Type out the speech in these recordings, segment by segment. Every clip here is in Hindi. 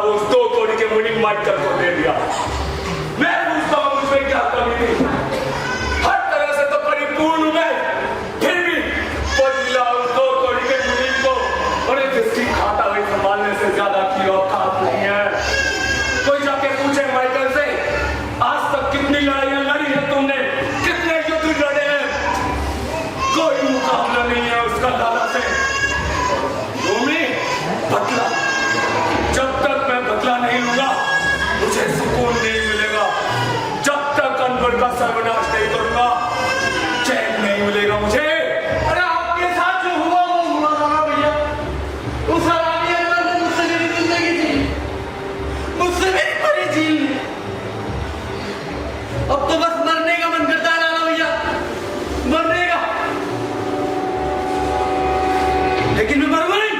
वो उस 2 कौड़ी के मुनीम माइकल को दे दिया। मैं पूछता हूँ उसमें क्या कमी थी? हर तरह से तो परिपूर्ण हूं मैं, फिर भी बदला उस 2 कौड़ी के मुनीम को उन्हें जिसकी खाता हुई संभालने से ज्यादा की औकात नहीं है। कोई जाके पूछे माइकल से, आज तक कितनी लड़ाइयां लड़ी है तुमने, कितने युद्ध लड़े हैं? कोई मुकाबला नहीं है उसका लाला से। बदला, जब तक मैं बदला नहीं लूंगा मुझे सुकून नहीं मिलेगा। जब तक अनवर का सर्वनाश नहीं करूंगा चैन नहीं मिलेगा मुझे। अरे आपके साथ जो हुआ वो हुआ ना भैया। उस हरामी अनवर ने मुझसे मेरी जिंदगी जी, मुझसे मेरी परी जी। अब तो बस मरने का मन करता है लाला भैया, मरने का। लेकिन मैं मरूंगा नहीं,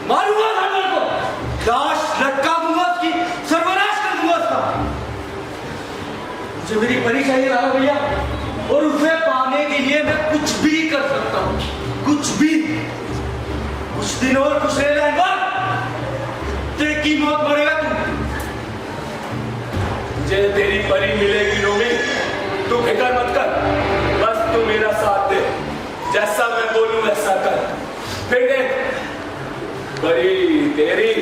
मारूंगा अनवर को, लाश लटका दूंगा उसकी, सर्वनाश कर दूंगा उसका। मुझे मेरी परी चाहिए लाला भैया, और उसे पाने के लिए मैं कुछ भी कर सकता हूँ, कुछ भी। कुछ दिन और कुछ रह जाए अनवर, तेरी की मौत मरेगा तू। मुझे तेरी परी मिलेगी रोमी, तू फिक्र मत कर, बस तू मेरा साथ दे, जैसा मैं बोलूं वैसा कर। फिर देख, परी तेरी,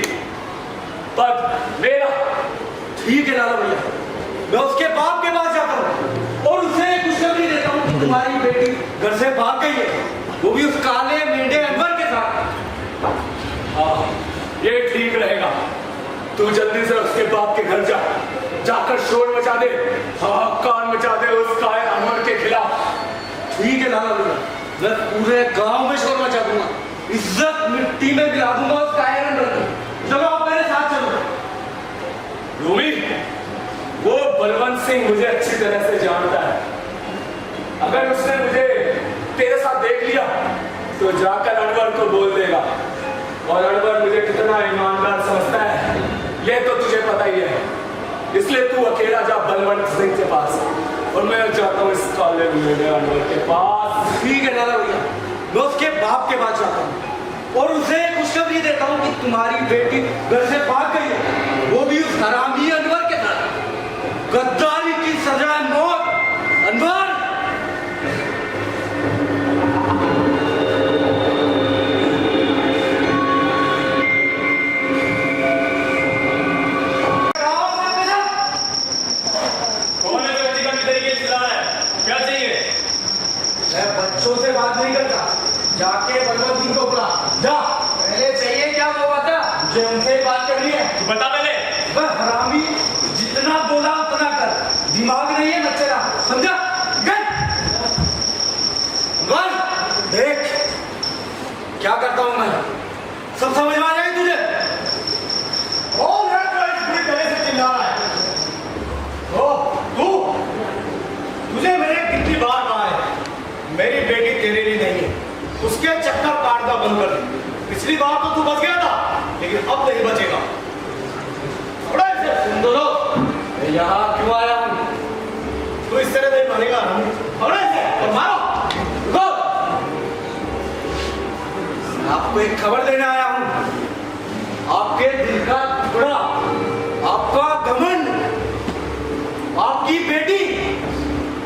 पद मेरा। ठीक है लाला भैया, मैं उसके बाप के पास जाता हूँ और उसे खुशखबरी देता हूँ कि तुम्हारी बेटी घर से भाग गई है, वो भी उस काले मेंढे अनवर के साथ। हाँ, ये ठीक रहेगा। तू जल्दी से उसके बाप के घर जा, जाकर शोर मचा दे, हाहाकार मचा दे उस कायर अनवर के खिलाफ। ठीक है लाला भैया, मैं पूरे गांव में शोर मचा दूंगा, इज्जत मिट्टी में गिरा दूंगा उस कायर अनवर को। चलो आप मेरे साथ चलो। रूमी, वो बलवंत सिंह मुझे अच्छी तरह से जानता है। अगर उसने मुझे तेरे साथ देख लिया तो जाकर अनवर को बोल देगा, और अनवर मुझे कितना ईमानदार समझता है ये तो तुझे पता ही है। इसलिए तू अकेला जा बलवंत सिंह के पास, और मैं जाता हूँ इस काले मेंढे अनवर के पास। ठीक है लाला भैया, मैं उसके बाप के पास जाता हूँ और उसे खुशखबरी देता हूँ कि तुम्हारी बेटी घर से भाग गई है, वो भी उस हरामी अनवर के साथ। गद्दारी की सजा है मौत। अनवर, कौन है जो चिकन तरीके से चिल्ला रहा है? क्या चाहिए? मैं बच्चों से बात नहीं करता, जाके बलवंत सिंह को बुला। जा, पहले चाहिए क्या वो बता, मुझे उनसे बात करनी है। बता पहले। वह हरामी जितना बोला उतना कर, दिमाग नहीं है बच्चे का, समझा? गन देख क्या करता हूं मैं, सब समझ में आ जाएगी तुझे। कौन है जो इस बुरी तरह से चिल्ला रहा है? तू, तुझे मैंने कितनी बार कहा है मेरी बेटी तेरे लिए नहीं है, उसके चक्कर काटना बंद कर दे। पिछली बार तो तू बच गया था, लेकिन अब नहीं बचेगा। सुन दो, यहाँ क्यों आया हूँ? तू इस तरह नहीं मानेगा। और मारो। रुको, आपको एक खबर देने आया हूँ। आपके दिल का टुकड़ा, आपका घमंड, आपकी बेटी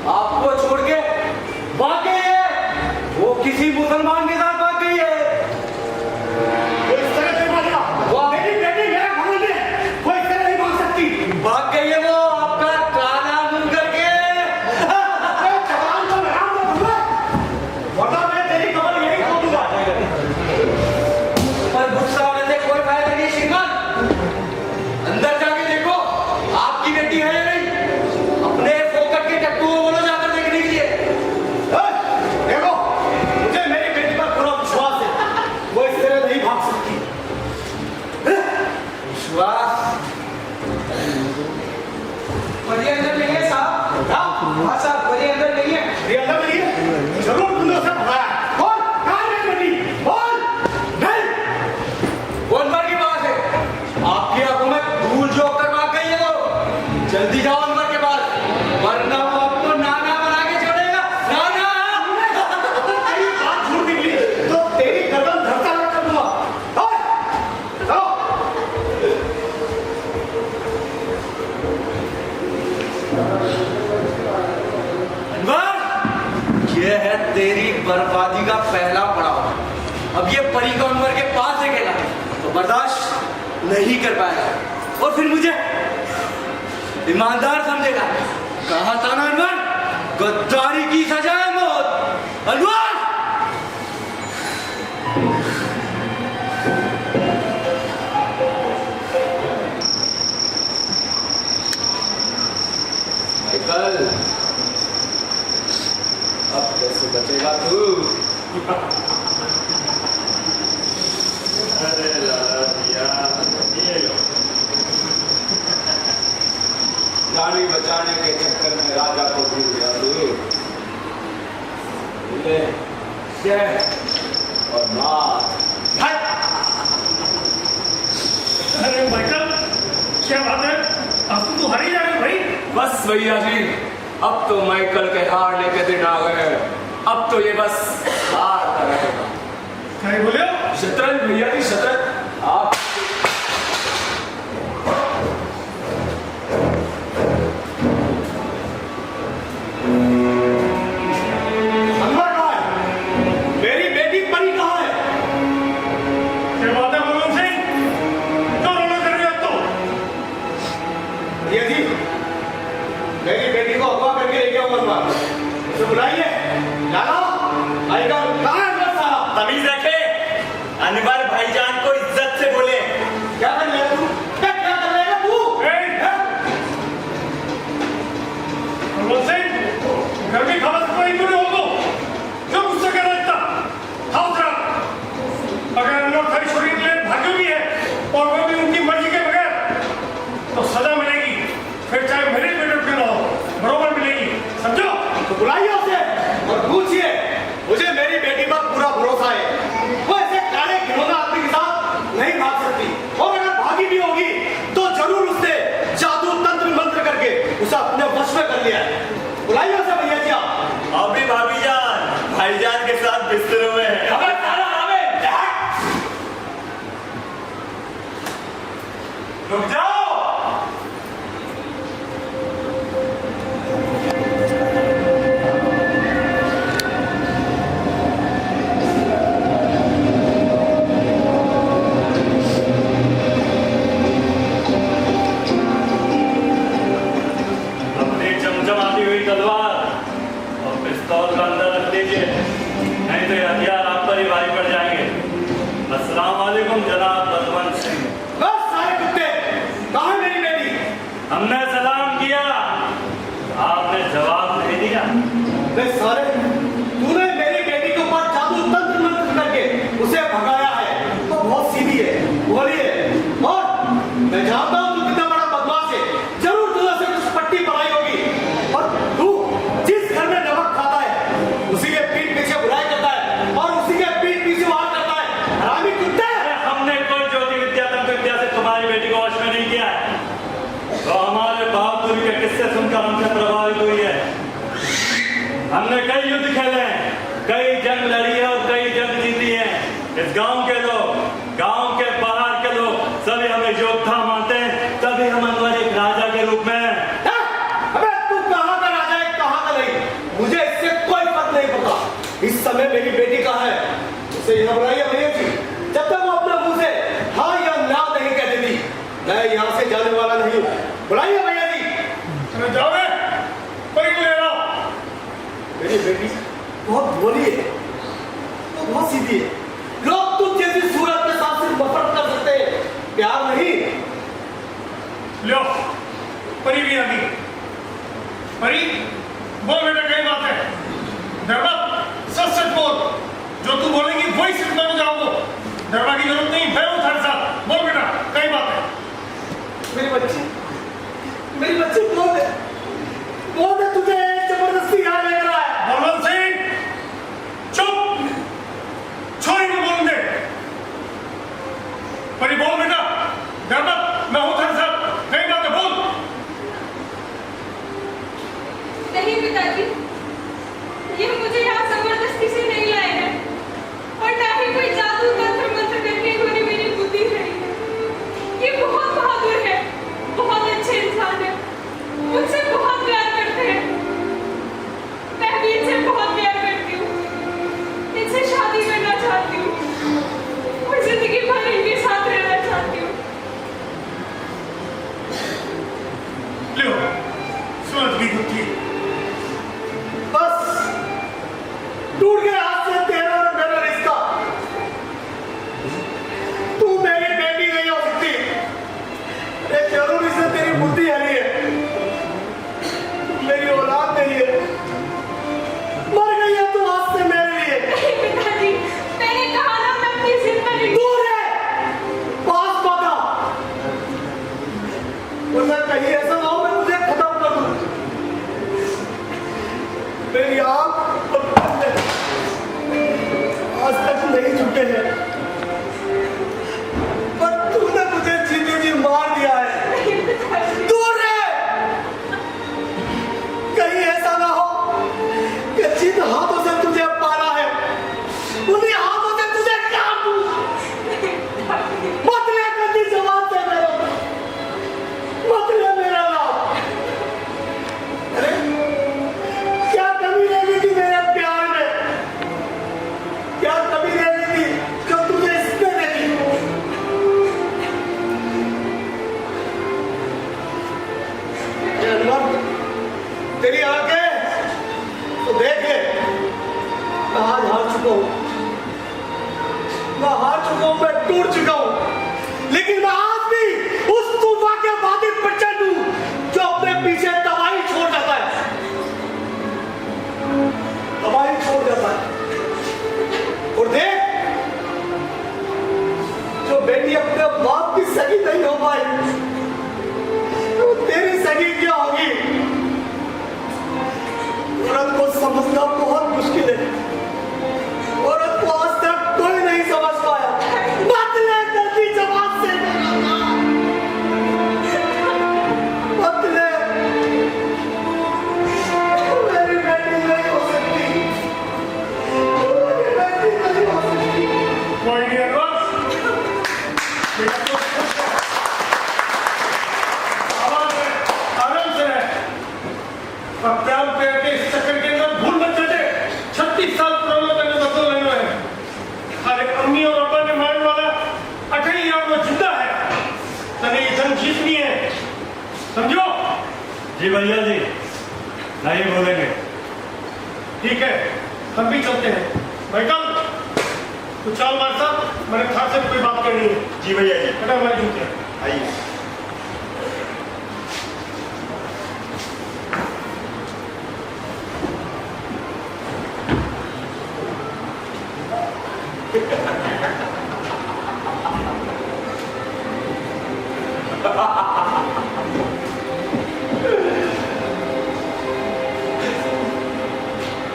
आपको छोड़ के भाग गई है। वो किसी मुसलमान के साथ भाग गई है। वो इस तरह नहीं भागा। वो मेरी बेटी मेरा घमंड है, वो इस तरह नहीं भाग सकती। भाग गई है वो आपका काला मुंह करके। जवान को हराम मत बोलो, वरना मैं तेरी कमर यहीं तोड़ूंगा। पर गुस्सा होने से कोई फायदा नहीं श्रीमान। अंदर जाके देखो आपकी बेटी है या नहीं। अपने फोकट के टट्टू को बोलो जाकर देखने के लिए। देखो, मुझे मेरी बेटी पर पूरा विश्वास है, वो इस तरह नहीं भाग सकती। विश्वास परी अंदर नहीं है साहब। हाँ साहब, परी अंदर नहीं है। परी अंदर नहीं है? जरूर तुमने उसे भगाया। बोल, कहाँ है बेटी? बोल। नहीं, वो अनवर के पास है। आपकी आंखों में धूल झोंक कर भाग गई है वो। जल्दी जाओ अनवर के पास, वरना वो आपको नाना बना के छोड़ेगा। नाना, तेरी बात झूठ निकली तो तेरी गर्दन धरता रख कर दूंगा। अब ये परी का अनवर के पास है खेला तो बर्दाश्त नहीं कर पाएगा और फिर मुझे ईमानदार समझेगा। कहा था ना अनवर, गद्दारी की सजा है मौत। अनवर माइकल, अब कैसे बचेगा तू? अरे लाला भैया, ये लो। रानी बचाने के चक्कर में राजा को भूल गया तू। और मार। अरे माइकल, क्या बात है? अब तो हार ही जाएगा भाई। बस भैया जी, अब तो माइकल के हारने के दिन आ गए। अब तो ये बस हारता रहेगा। क्या बोले हो? शतरंज भैया जी, शतरंज। आप अनवर कहाँ है? मेरी बेटी परी कहाँ है? क्या बात है मनोज सिंह? क्यों रोना कर रहे हो तो? भैया जी, मेरी बेटी को अगवा करके लेके आओ अनवर। उसे बुलाइए। लाला, आएगा कहाँ है अनवर साहब? तमीज रखे, अनवर भाईजान को इज्जत से बोले। क्या कर रहे तू? क्या कर रहे है तू? मनोज सिंह, घर में खबर कोई क्यों नहीं होगा? क्यों गुस्सा कर रहा है इतना? हाउस रख। अगर अनवर थारी छोरी के लिए भाग्य भी है और वो भी उनकी मर्जी के बगैर, तो सजा मिलेगी। फिर चाहे मेरे बेटे क्यों ना हो, बरोबर मिलेगी। समझो? तो बुलाइए उसे और पूछिए, मुझे मेरी बेटी पर पूरा भरोसा है। वो ऐसे काले घिनौना आदमी के साथ नहीं भाग सकती, और अगर भागी भी होगी तो जरूर उसने जादू तंत्र मंत्र करके उसे अपने वश में कर लिया है। बुलाइए उसे भैया जी आप। अभी भाभी जान भाईजान के साथ बिस्तरों में है। अबे साला आवे, रुक जाओ। अपनी चमचमाती हुई तलवार और पिस्तौल का अंदर रख दीजिए, नहीं तो ये हथियार आप पर ही भारी पड़ जाएंगे। अस्सलाम वालेकुम जनाब बलवंत सिंह। बस सारे कुत्ते, कहाँ है मेरी बेटी? हमने सलाम किया, आपने जवाब नहीं दिया। बे सारे, तूने मेरी बेटी के ऊपर जादू तंत्र मंत्र करके उसे भगाया है तो बहुत सीधी है। बोलिए, और मैं जानता हूँ तू कितना बड़ा बदमाश है। जरूर तुझे से कुछ पट्टी पड़ाई होगी, और तू जिस घर में नमक खाता है उसी के पीठ पीछे बुराई करता है और उसी के पीठ पीछे वार करता है। हरामी कुत्ते! अरे हमने कोई ज्योति विद्या तंत्र विद्या से तुम्हारी बेटी को वश में नहीं किया है। तो हमारे बहादुर के किस्से सुनकर हमसे प्रभावित हुई है। हमने कई युद्ध खेले हैं, कई जंग लड़ी है और कई जंग जीती है। इस गांव के लोग, गांव के बाहर के लोग सभी हमें योद्धा मानते हैं, तभी हम अनवर एक राजा के रूप में हैं। अबे तू कहाँ का राजा है, कहाँ का नहीं, मुझे इससे कोई फर्क नहीं पड़ता। इस समय मेरी बेटी कहाँ है उसे यहाँ बुलाइए भैया जी। जब तक वो अपने मुंह से हाँ या ना नहीं कह देती, मैं यहाँ से जाने वाला नहीं हूँ। बुलाइए भैया जी। जाओगे कोई ले आओ। मेरी बेटी बहुत भोली है, तो बहुत सीधी है। लोग तुझ जैसी सूरत के साथ सिर्फ नफरत कर सकते हैं, प्यार नहीं। लो, परी भी आ गई। परी, बोल बेटा कई बात है। धर्मत, सच सच बोल। जो तू बोलेगी वही सिर्फ मैं जाऊंगा। धर्मा की जरूरत नहीं, मैं हूं थारे साथ। बोल बेटा कई बात है। मेरी बच्ची बोल दे तुझे जबरदस्ती यहाँ लेकर आया। बलवंत सिंह, चुप। छोरी को बोल दे। परी बोल बेटा। धर्मत, मैं हूं थारे साथ। कई बात है, बोल। नहीं पिताजी, ये मुझे यहाँ जबरदस्ती से नहीं लाए हैं और ना ही कोई जादू तंत्र मंत्र करके इन्होंने मेरी बुद्धि खरी है। ये बहुत बहादुर है, बहुत थी। बस टूट गया हाथ से तेरा और मेरा रिश्ता। तू मेरी बेटी नहीं हो सकती। ये जरूरी से तेरी बुद्धि हली है, मेरी औलाद नहीं है। मर गई है तू आज से मेरे लिए। नहीं पिताजी, मैंने कहा ना मैं अपनी जिंदगी दूर है, पास मत आ। वरना कहीं ऐसा ना हो मैं तुझे खत्म कर दूं। मेरी आंख और कंधे आज तक नहीं झुके हैं, पर तूने मुझे जीते जी मार दिया है। नहीं पिताजी, दूर रहे, कहीं ऐसा ना हो कि जिन हाथों से तुझे पाला है उन्हीं हाथों से तुझे काट दूं। मत ले गंदी जबान से मेरे ऊपर, मत ले मेरा नाम। अरे क्या कमी रह गई थी मेरे प्यार में, क्या कमी रह गई थी जो तुझे इसमें देखी। तेरी आंखें तो देख ले, मैं आज हार चुका हूं, मैं हार चुका हूं, मैं टूट चुका हूं, लेकिन मैं आज भी उस तूफान के वादी प्रचंड हूं जो अपने पीछे तबाही छोड़ जाता है, तबाही छोड़ जाता है। और देख, जो बेटी अपने बाप की सगी नहीं हो पाई, तो तेरी सगी क्या होगी। औरत को समझना बहुत मुश्किल है, औरत को आज तक कोई नहीं समझ पाया। मत ले गंदी जबान से मेरा नाम, मत ले। मेरी बेटी नहीं हो सकती, मेरी बेटी नहीं हो सकती। कोई नहीं एडवांस आराम से अब प्यार प्यार के इस चक्कर के अंदर भूल मत चले। 36 साल पुराना मैंने बदल नहीं हुए। अरे अम्मी और अब्बा ने मारने वाला अठई यार वो जिंदा है, तने ये जंग जीतनी है, समझो। जी भैया जी, नहीं बोलेंगे। ठीक है, हम भी चलते हैं। माइकल, तू चाल मार साहब, मैंने खास से कोई बात करनी है। जी भैया जी, बेटा हमारे जूते आइए।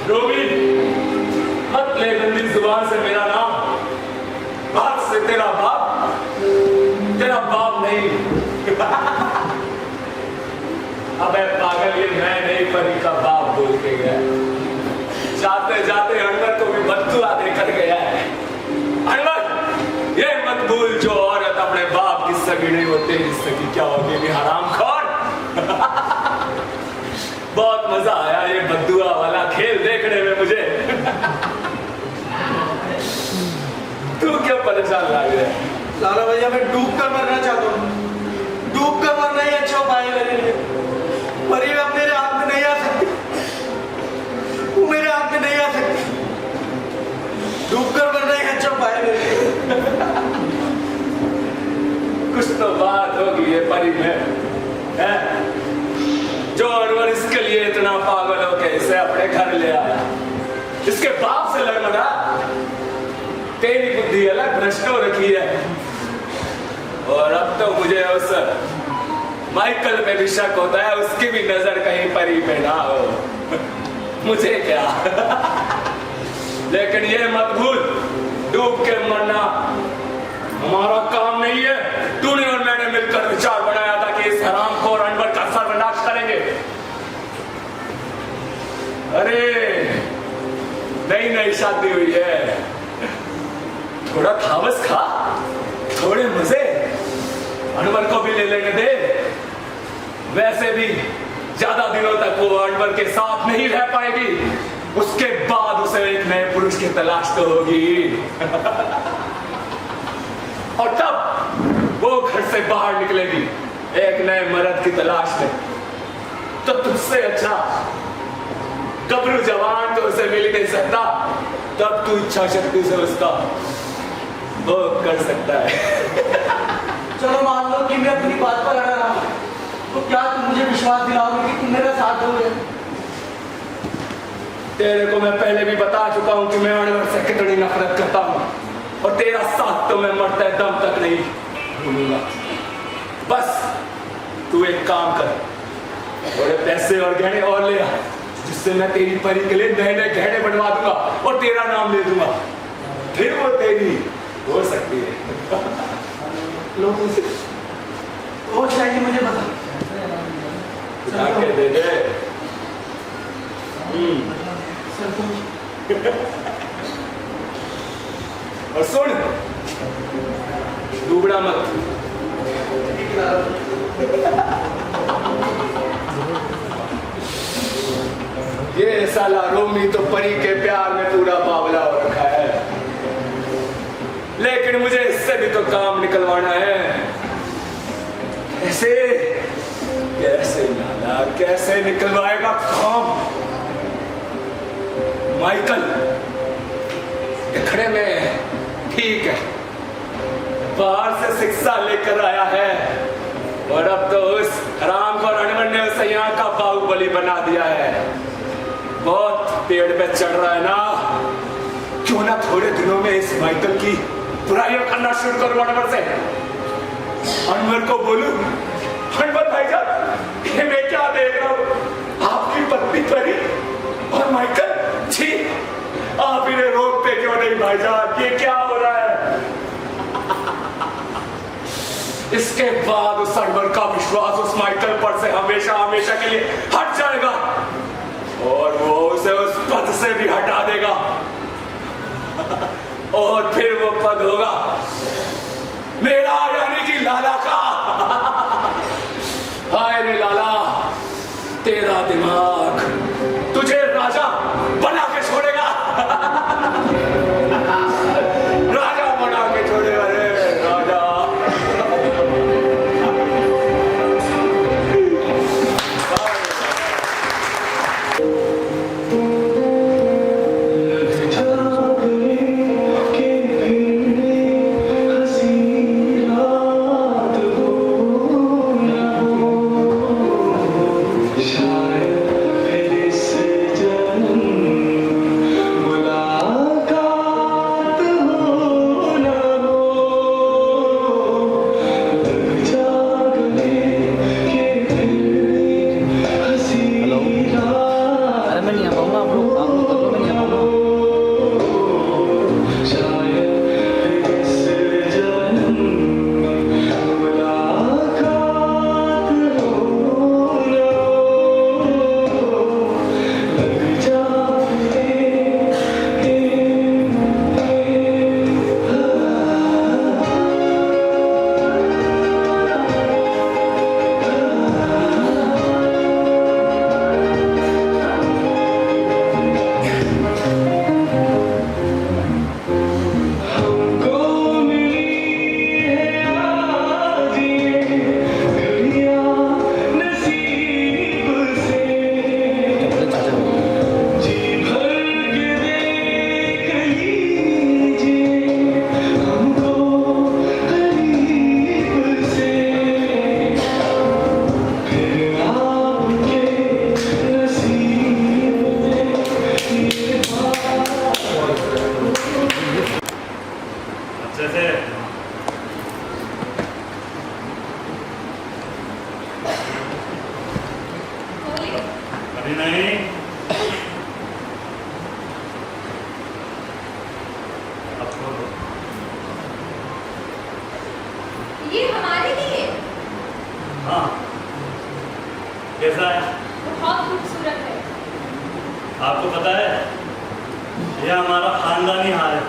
रोबी, मत ले गंदी जुबान से मेरा नाम। आज से तेरा बाप नहीं। अबे पागल, ये मैं नहीं परी का बाप बोल के गया। जाते जाते अनवर को भी बददुआ देकर गया है। अनवर, ये मत भूल, जो औरत अपने बाप की सगी नहीं होती, सगी क्या होगी भी हरामखोर। बहुत मजा आया ये बद्दुआ वाला खेल देखने में मुझे। तू क्यों परेशान लग रहा है? लाला भैया, मैं डूब कर मरना चाहता हूँ, डूब कर मरना ही अच्छा उपाय है मेरे लिए। परी अब मेरे हाथ में नहीं आ सकती, वो मेरे हाथ में नहीं आ सकती। डूब कर मरना ही अच्छा उपाय है मेरे लिए। कुछ तो बात होगी ये परी में, है? जो अनवर इसके लिए इतना पागल हो के इसे अपने घर ले आया, इसके बाप से लड़ लगा। तेरी बुद्धि अलग भ्रष्ट हो रखी है, और अब तो मुझे उस माइकल पे भी शक होता है, उसकी भी नजर कहीं परी पे ना हो। मुझे क्या। लेकिन ये मत भूल, डूब के मरना हमारा काम नहीं है। तूने और मैंने मिलकर विचार बनाया था कि इस हरामखोर अनवर का सर्वनाश करेंगे। अरे नई नई शादी हुई है, थोड़ा थावस खा, थोड़े मजे अनवर को भी ले लेने दे। वैसे भी ज्यादा दिनों तक वो अनवर के साथ नहीं रह पाएगी, उसके बाद उसे एक नए पुरुष की तलाश तो होगी। और तब वो घर से बाहर निकलेगी एक नए मर्द की तलाश में। तो तुझसे अच्छा गबरू जवान तो उसे मिल ही नहीं सकता, तब तू इच्छा शक्ति से उसका वो कर सकता है। चलो मान लो कि मैं अपनी बात पर अड़ा रहा हूं, तो क्या तुम मुझे विश्वास दिलाओगे कि तुम मेरा साथ दोगे? तेरे को मैं पहले भी बता चुका हूं कि मैं अनवर से कितनी नफरत करता हूं, और तेरा साथ तो मैं मरते दम तक नहीं भूलूंगा। बस तू एक काम कर, थोड़े पैसे और गहने और ले आ, जिससे मैं तेरी परी के लिए नए नए गहने बनवा दूंगा और तेरा नाम ले दूंगा, फिर वो तेरी हो सकती है। लोग मुझे वो चाहिए मुझे बता। बता के दे दे। और सुन, डूबना मत। ये साला रोमी तो परी के प्यार में पूरा बावला हो रखा है, लेकिन मुझे इससे भी तो काम निकलवाना है। कैसे कैसे लाला, कैसे निकलवाएगा काम? माइकल दिखने में ठीक है, बाहर से शिक्षा लेकर आया है, और अब तो उस हराम और अनवर ने उसे यहाँ का बाहुबली बना दिया है। बहुत पेड़ पे चढ़ रहा है ना, क्यों ना थोड़े दिनों में इस माइकल की बुराइयां करना शुरू करूं अनवर से। अनवर को बोलूं, अनवर भाईजान ये मैं क्या देख रहा हूं, आपकी पत्नी परी और माइकल, छी आप इन्हें रोकते क्यों नहीं भाईजान, ये क्या हो रहा है? इसके बाद उस अनवर का विश्वास उस माइकल पर से हमेशा हमेशा के लिए हट जाएगा, और वो उसे उस पद से भी हटा देगा, और फिर वो पद होगा मेरा, यानी कि लाला का। हाय रे लाला, तेरा दिमाग तुझे राजा बना के छोड़ेगा। राजा बना के छोड़ेगा रे राजा। ये हमारे लिए हाँ, कैसा है? बहुत खूबसूरत है। आपको पता है, यह हमारा खानदानी हार है।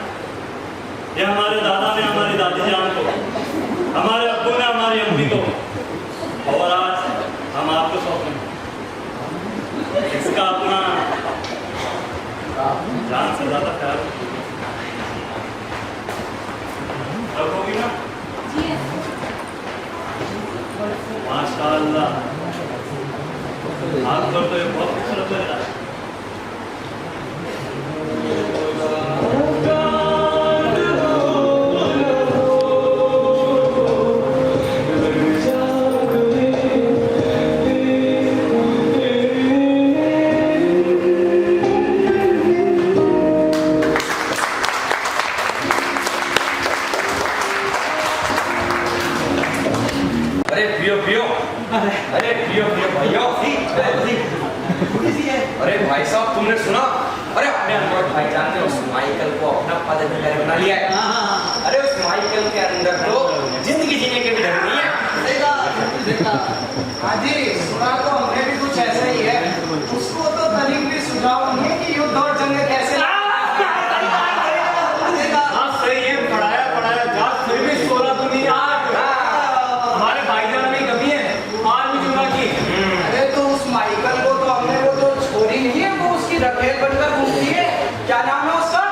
यह हमारे दादा ने हमारी दादी जान को, हमारे अब्बू ने हमारी अम्मी को, और आज हम आपको सौंपें। इसका अपना जान से ज्यादा प्यार रखोगी ना? जी माशाअल्लाह, हाथ पर तो ये बहुत खूबसूरत लग रहा है। अरे पियो पियो, अरे पियो पियो भाइयों। अरे भाई साहब तुमने सुना? अरे अपने अनवर भाईजान ने उस माइकल को अपना पदाधिकारी बना लिया है। अरे उस माइकल के अंदर तो जिंदगी जीने के भी ढंग नहीं है। हाँ जी, सुना तो हमने भी कुछ ऐसा ही है। उसको तो तनिक भी सुझाव नहीं है कि युद्ध और जंग कैसे हाँ सही है, पढ़ाया जात फिर भी 16 तो नहीं आठ। हमारे भाईजान में कमी है, आर्मी चुना की। अरे तो उस माइकल को तो हमने वो तो छोड़ी नहीं है, वो उसकी रखेल बनकर घूमती है। क्या नाम है उसका?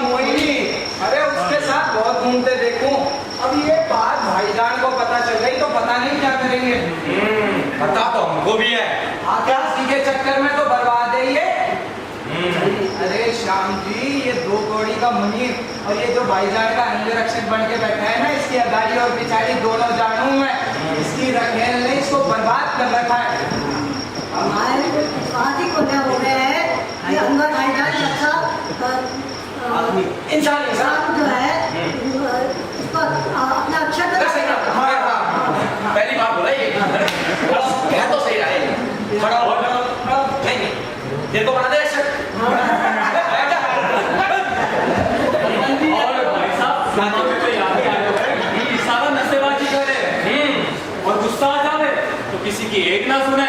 मोहिनी। अरे उसके साथ बहुत घूमते देखूं। अब ये बात भाईजान को पता चल गई तो पता नहीं क्या करेंगे। पता तो हमको भी है। क्या सीधे चक्कर में तो बर्बाद है ये। अरे श्याम जी, ये 2 कौड़ी का मुनीर और ये जो भाईजान का अंगरक्षक बन के बैठा है ना, इसकी अगाड़ी और पिछाड़ी दोनों जानू मैं। इसकी रखेल ने इसको बर्बाद कर रखा है। हमारे शादी को क्या हो गया है कि अंदर भाईजान अच्छा इंसान इंसान जो है इसको अपना अक्षर पहली बार बोला ये। कह तो सही रहा है। खड़ा हो नहीं, तेरे को बना दे अक्षर। और भाई साहब साथी में तो याद ही आया है कि सारा नशेबाजी करे और गुस्सा आ जावे तो किसी की एक ना सुने।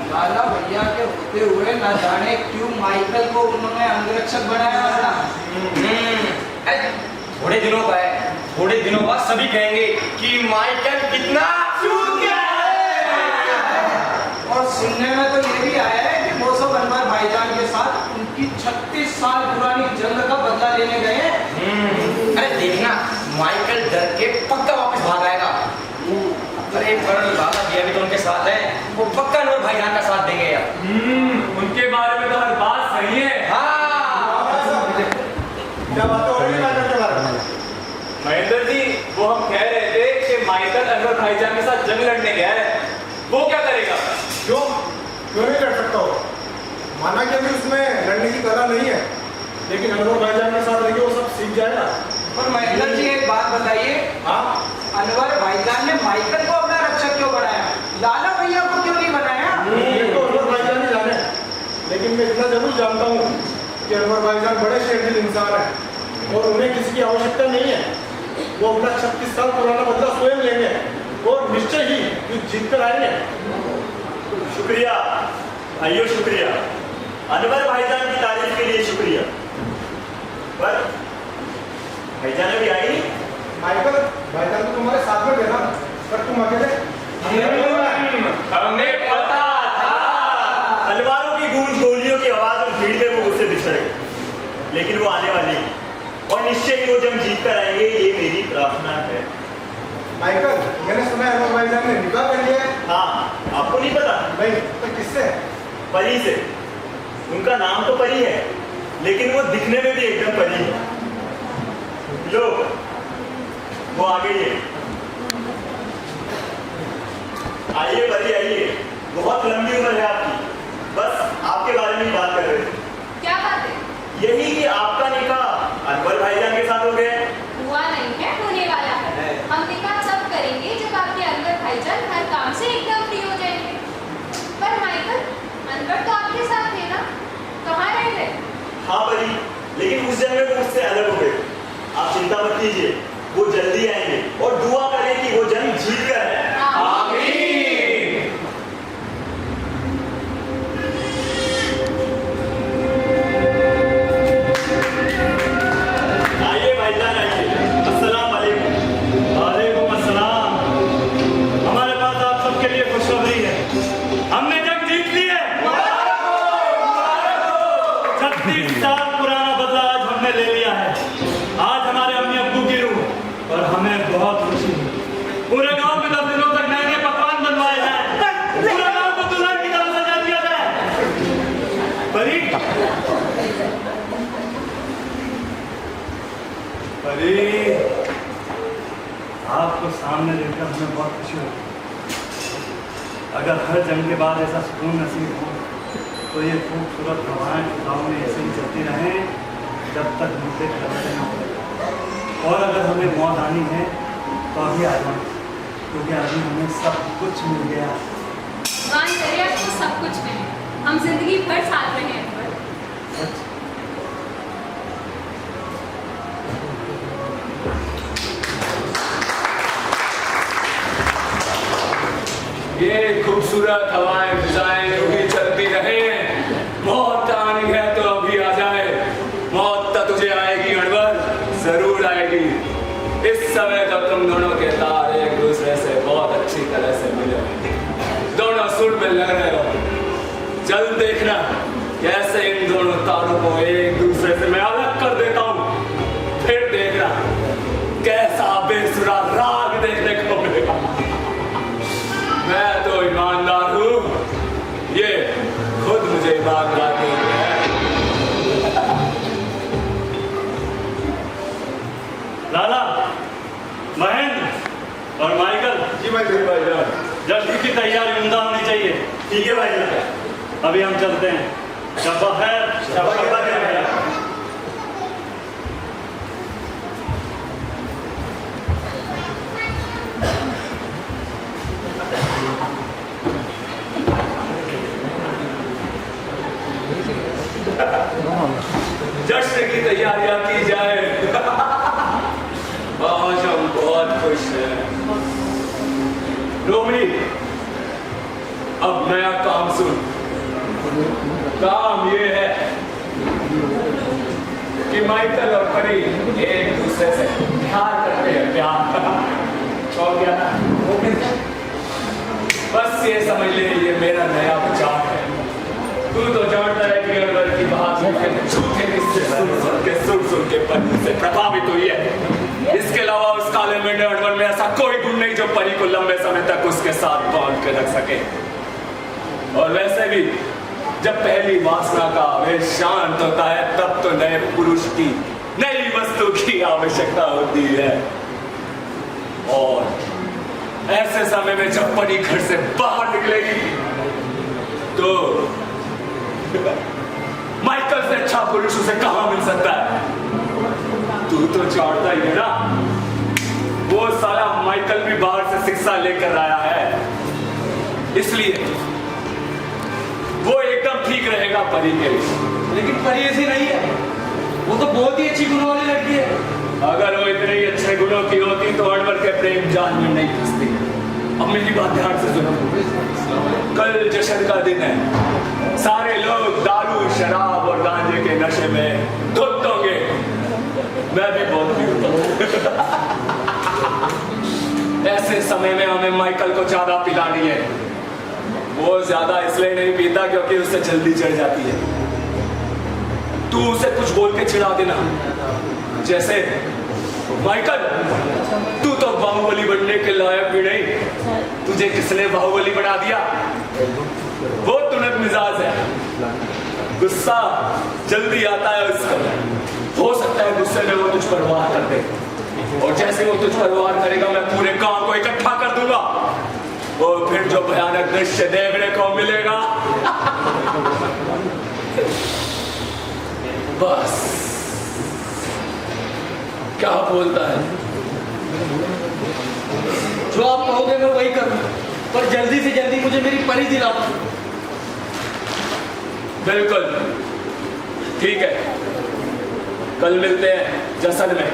लाला भैया के होते हुए न जाने क्यों माइकल को उन्होंने अंगरक्षक बनाया था। थोड़े दिनों का है, थोड़े दिनों बाद सभी कहेंगे कि माइकल कितना चूक गया है। और सुनने में तो ये भी आया है कि वो सब अनवर भाईजान के साथ उनकी 36 साल पुरानी जंग का बदला लेने गए हैं। अरे देखना, माइकल डर के पक्का वापस भाग आएगा। अरे कर्नल लाला जी अभी तो उनके साथ है, वो पक्का अनवर भाईजान का साथ देंगे यार। उनके बारे में तो हर बात सही है। हाँ क्या बात हो रही है के बारे में? महेंद्र जी, वो हम कह रहे थे कि माइकल अनवर भाईजान के साथ जंग लड़ने गया है, वो क्या करेगा? क्यों नहीं लड़ सकता हो? माना कि अभी उसमें लड़ने की कला नहीं है, लेकिन अनवर भाईजान के साथ रहिए वो सब सीख जाएगा। और महेंद्र जी एक बात बताइए, हाँ, अनवर भाईजान ने माइकल को अपना रक्षक क्यों बनाया? लाला भैया को क्यों नहीं बनाया? ये तो अनवर भाईजान ही जाने, लेकिन मैं इतना जरूर जानता हूँ कि अनवर भाईजान बड़े शेरदिल इंसान है और उन्हें किसी की आवश्यकता नहीं है। वो अपना 36 साल पुराना बदला स्वयं लेंगे और निश्चय ही युद्ध जीत कर आएंगे। शुक्रिया भाइयों, शुक्रिया। अनवर भाईजान की तारीफ के लिए शुक्रिया। पर भाईजान अभी आई नहीं। माइकल भाईजान तो तुम्हारे साथ में थे ना, पर तुम अकेले। हमें पता था। तलवारों की गूंज, गोलियों की आवाज और भीड़ में वो उससे बिछड़ गए, लेकिन वो आने वाली है और निश्चय ही वो जंग जीत कर आएंगे, ये मेरी प्रार्थना है। माइकल, मैंने सुना है अनवर भाईजान ने निकाह कर लिया है। हाँ, आपको नहीं पता? नहीं, तो किससे? परी से। उनका नाम तो परी है, लेकिन वो दिखने में भी एकदम परी है। लो, वो आ गई है। आइए परी, आइए। बहुत लंबी उम्र है आपकी, बस आपके बारे में ही बात कर रहे थे। क्या बात है? यही कि आपका निकाह अनवर भाईजान के साथ हो गया है। हुआ नहीं है, होने वाला है। हम निकाह तब करेंगे जब आपके अनवर भाईजान हर काम से एकदम फ्री हो जाएंगे। पर माइकल, अनवर तो आपके साथ थे ना, कहाँ रह गए? हाँ परी, लेकिन उस जंग में वो उससे अलग हो गए। आप चिंता मत कीजिए, वो जल्दी आएंगे और दुआ करें कि वो जंग जीत कर आए। आइए भाईजान, आइए। अस्सलाम वालेकुम। वालेकुम अस्सलाम। हमारे पास आप सबके लिए खुशखबरी है, हमने जंग जीत ली है। 36 साल पुराना बदला आज हमने ले लिया है। आज हमारे अम्मी अब्बू की रूह और हमें बहुत खुशी है। पूरे गांव में 10 दिनों तक नए नए पकवान बनवा अरे आपको सामने देखकर हमें बहुत खुशी होगी। अगर हर जंग के बाद ऐसा सुकून नसीब हो तो ये खूबसूरत हवाएं गाँव में ऐसे ही चलती रहें जब तक मुद्दे खत्म न हो। और अगर हमें मौत आनी है तो अभी आ जाए, क्योंकि अभी हमें सब कुछ मिल गया। भगवान करे आपको सब कुछ मिले, हम जिंदगी भर साथ रहे अनवर। ये खूबसूरत हवाएं फिजाएं भी चलती रहे। मौत आनी है तो अभी आ जाए। मौत तो तुझे आएगी अनवर, जरूर आएगी। इस समय तो तुम दोनों के तार एक दूसरे से बहुत अच्छी तरह से मिले, दोनों सुर में लग रहे हो। जल्द देखना कैसे इन दोनों तारों को एक दूसरे से मैं अलग कर देता हूँ। फिर देखना कैसा बेसुरा राग देखने को मिलेगा। मैं तो ईमानदार हूँ, ये खुद मुझे ईमानदार नहीं है। लाला, महेंद्र और माइकल, जी भाई जान। जल्दी की तैयारी उम्दा होनी चाहिए। ठीक है भाई, अभी हम चलते हैं। शब्बा खैर। जश्न की तैयारियां की जाए। आज हम बहुत खुश हैं। रोमनी, अब नया काम सुन। काम ये है कि माइकल और परी एक दूसरे से प्यार करते हैं। प्यार हो गया ना? बस ये समझ ले, ये मेरा नया विचार है। तू तो जानता है कि अनवर की बात झूठे किस्से सुन के परी से प्रभावित हुई है। इसके अलावा उस काले मेंढे अनवर में ऐसा कोई गुण नहीं जो परी को लंबे समय तक उसके साथ बांध के रख सके। और वैसे भी जब पहली वासना का आवेश शांत होता है तब तो नए पुरुष की नई वस्तु की आवश्यकता होती है। और ऐसे समय में जब परी घर से बाहर निकलेगी तो माइकल से अच्छा पुरुष उसे कहां मिल सकता है? तू तो जानता ही है ना, वो साला माइकल भी बाहर से शिक्षा लेकर आया है, इसलिए वो एकदम ठीक रहेगा परी के लिए। लेकिन परी ऐसी नहीं है, वो तो बहुत ही अच्छी गुणों वाली लड़की है। अगर वो इतने ही अच्छे गुणों की होती तो अनवर के प्रेम जाल में नहीं फंसती। अब मेरी बात ध्यान से सुनो। कल जश्न का दिन है, सारे लोग दारू शराब और गांजे के नशे में धुत होंगे। मैं भी बहुत पीऊंगा। ऐसे समय में हमें माइकल को ज्यादा पिलानी है। वो ज्यादा इसलिए नहीं पीता क्योंकि उससे जल्दी चढ़ जाती है। तू उसे कुछ बोल के चिढ़ा देना, जैसे माइकल तू तो बाहुबली बनने के लायक भी नहीं, तुझे किसने बाहुबली बना दिया? वो तुनक मिजाज है, गुस्सा जल्दी आता है उसका। हो सकता है गुस्से में वो तुझ पर वार कर दे, और जैसे वो तुझ पर वार करेगा मैं पूरे गांव को इकट्ठा कर दूंगा। और फिर जो भयानक दृश्य देखने को मिलेगा बस। क्या बोलता है? जो आप कहोगे मैं वही करूंगा, पर जल्दी से जल्दी मुझे मेरी परी दिला दो। बिल्कुल ठीक है, कल मिलते हैं जश्न में।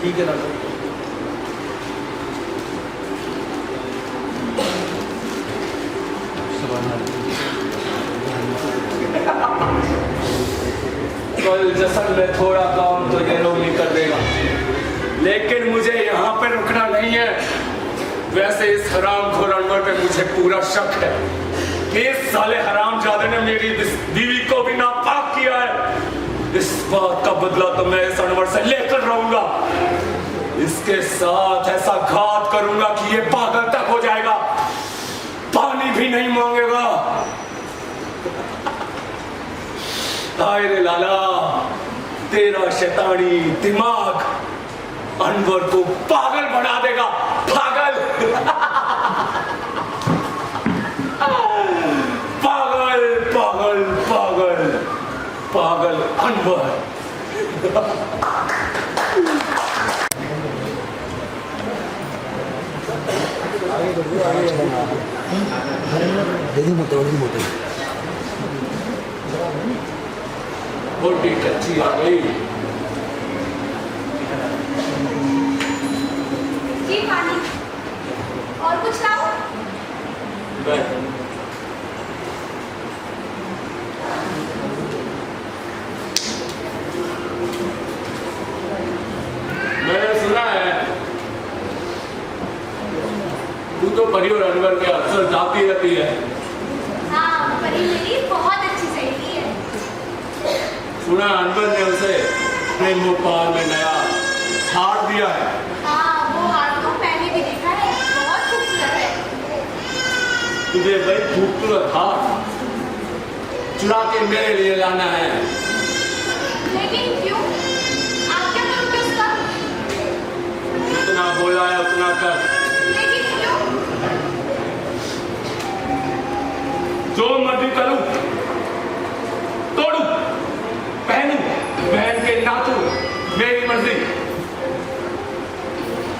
ठीक है दादा। कल जश्न में थोड़ा काम तो ये लोग नहीं कर देगा, लेकिन मुझे यहाँ पे रुकना नहीं है। वैसे इस हरामखोर अनवर पे मुझे पूरा शक है कि इस साले हरामजादे ने मेरी बीवी को भी नापाक किया है। इस बात का बदला तो मैं इस अनवर से लेकर रहूंगा। इसके साथ ऐसा घात करूंगा कि ये पागल तक हो जाएगा, पानी भी नहीं मांगेगा। हाय रे लाला, तेरा शैतानी दिमाग अनवर को पागल बना देगा, पागल। पागल पागल पागल पागल अनवर। रोटी कच्ची आ गई। जी पानी और कुछ लाओ? मैंने सुना है तू तो परी और अनवर के अक्सर जाती रहती है। हाँ, परी मेरी बहुत अच्छी सहेली है। सुना अनवर ने उसे प्रेम भोपाल में नया हार दिया है। हाँ, वो हार तो मैंने भी देखा है, बहुत खूबसूरत है। तुझे वही खूबसूरत हार चुरा के मेरे लिए लाना है। लेकिन क्यों? आप क्या करोगे उसका? जितना बोला है उतना कर। लेकिन क्यों? जो मर्जी करूं, तोड़ू, पहनू, पहन के नाचू, मेरी मर्जी।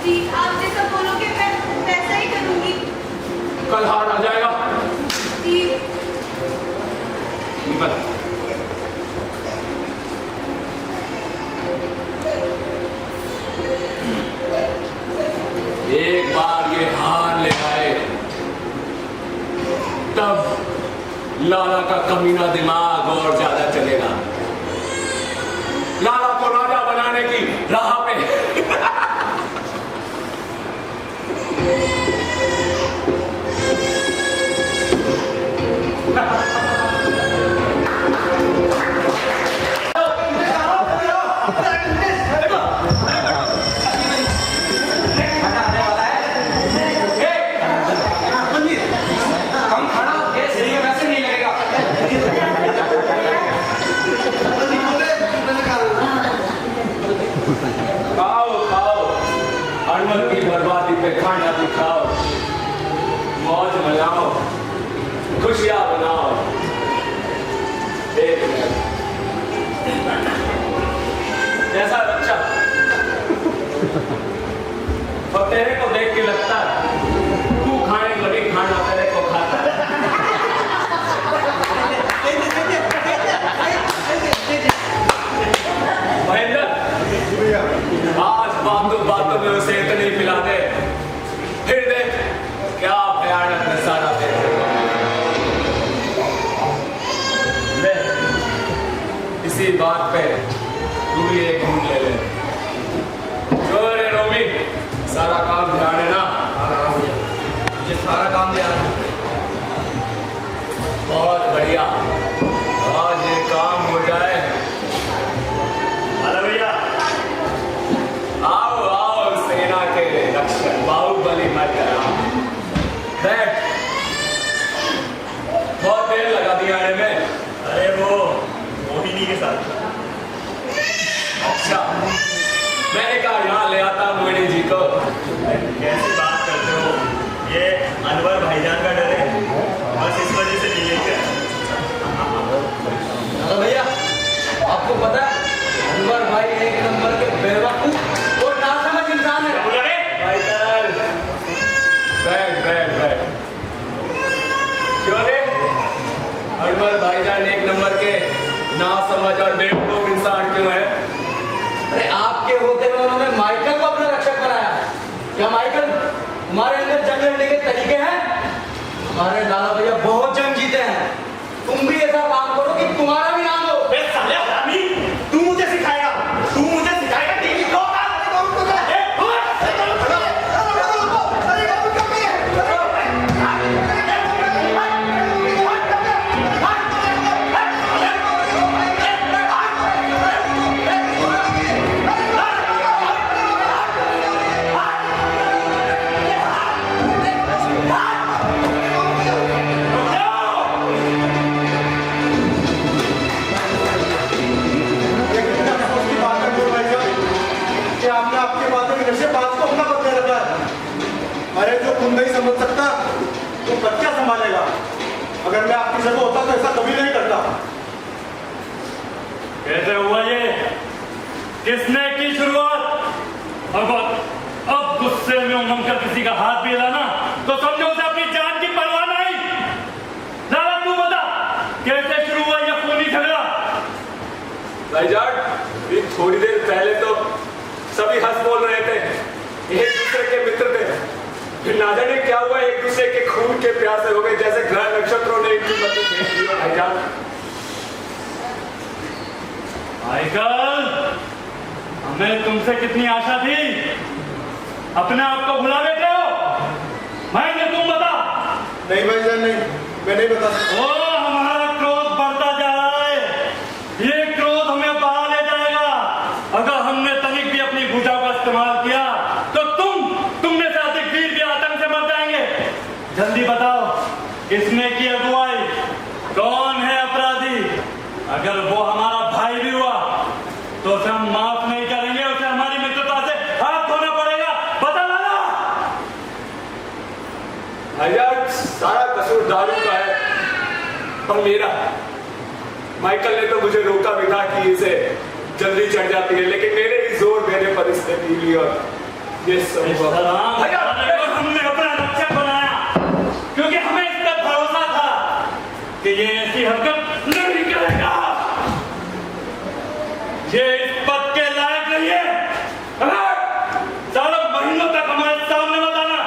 जी, आप जैसा बोलोगे मैं वैसा ही करूंगी। कल हार आ जाएगा। जी। बस एक बार ये हार ले आए तब लाला का कमीना दिमाग और ज्यादा चलेगा। लाला को राजा बनाने की राह पे बर्बादी पे खाना भी खाओ, मौज मनाओ, खुशियां बनाओ। एक जैसा बच्चा और तेरे को देख के लगता है तू खाने लगी, खाना तेरे को खाता है। महेंद्र, आज बातों बातों में उसे इतनी पिला दे, फिर देख क्या भयानक नजारा देखेगा। ले, इसी बात पे तू भी एक घूम ले ले। जो रे रोमी, सारा काम ध्यान है ना? ये सारा काम ध्यान है। बहुत बढ़िया, आज ये काम हो जाए। अरे भैया, आओ आओ सेना के रक्षक बाहुबली मत करा। बैठ, बहुत देर लगा दिया आने में। अरे वो मोहिनी के साथ। अच्छा, मैंने कहा यहाँ ले आता मोहिनी जी को। कैसी बात करते हो? ये अनवर भाईजान का डर है, बस इस वजह से नहीं लेके आए। अरे भैया, आपको पता है अनवर भाई एक नंबर के बेवकूफ और नासमझ इंसान है। भाईजान, बैठ बैठ बैठ। क्यों रे? अनवर भाईजान एक नंबर के नासमझ और बेवकूफ इंसान क्यों है? अरे आपके होते हुए उन्होंने माइकल को अपना रक्षक बनाया। क्या माइकल तुम्हारे अंदर जंग लड़ने के तरीके हैं? हमारे लाला भैया बहुत जंग जीते हैं। तुम भी ऐसा काम करो कि तुम्हारा भी नाम हो। तू मुझे सिखाएगा, तू मुझे सिखाएगा टीवी को। अरे जो खुद नहीं समझ सकता वो बच्चा संभालेगा। अगर मैं आपकी जगह होता तो ऐसा कभी नहीं करता। कैसे हुआ ये? किसने की शुरुआत? अब गुस्से में उमंग कर किसी का हाथ भी लाना तो समझो उसे अपनी जान की परवाह नहीं। लाला तू बता, कैसे शुरू हुआ यह खूनी झगड़ा? भाईजान, ये थोड़ी देर पहले तो सभी हंस बोल रहे थे, एक दूसरे के मित्र थे। फिर ना जाने क्या हुआ, एक दूसरे के खून के प्यासे हो गए, जैसे ग्रह नक्षत्रों ने इनकी मदद भेज दी हो। भाईजान, माइकल, हमें तुमसे कितनी आशा थी, अपने आप को भुला बैठे हो। मैं तुम बता। नहीं भाईजान नहीं, मैं नहीं बता सकता। ओ, हमारा क्रोध बढ़ता जा रहा है। ये क्रोध हमें बहा ले जाएगा। अगर हमने तनिक भी अपनी भुजा का इस्तेमाल किया तो तुमने से अधिक वीर भी आतंक से मर जाएंगे। जल्दी बताओ, किसने की अगुवाई? कौन है अपराधी? अगर वो हमारा भाई भी हुआ तो उसे हम माफ नहीं करेंगे, उसे हमारी मित्रता से हाथ धोना पड़ेगा। बता लाला। भाईजान, सारा कसूर दारू का है और मेरा। माइकल ने तो मुझे रोका भी था कि इसे जल्दी चढ़ जाती है, लेकिन मेरे ही जोर देने पर इसने पी ली और ये सब हमने अपना रक्षक बनाया क्योंकि हमें इस पर भरोसा था कि ये ऐसी हरकत नहीं करेगा। ये इस पद के लायक नहीं है। सालों महीनों तक हमारे सामने मत आना।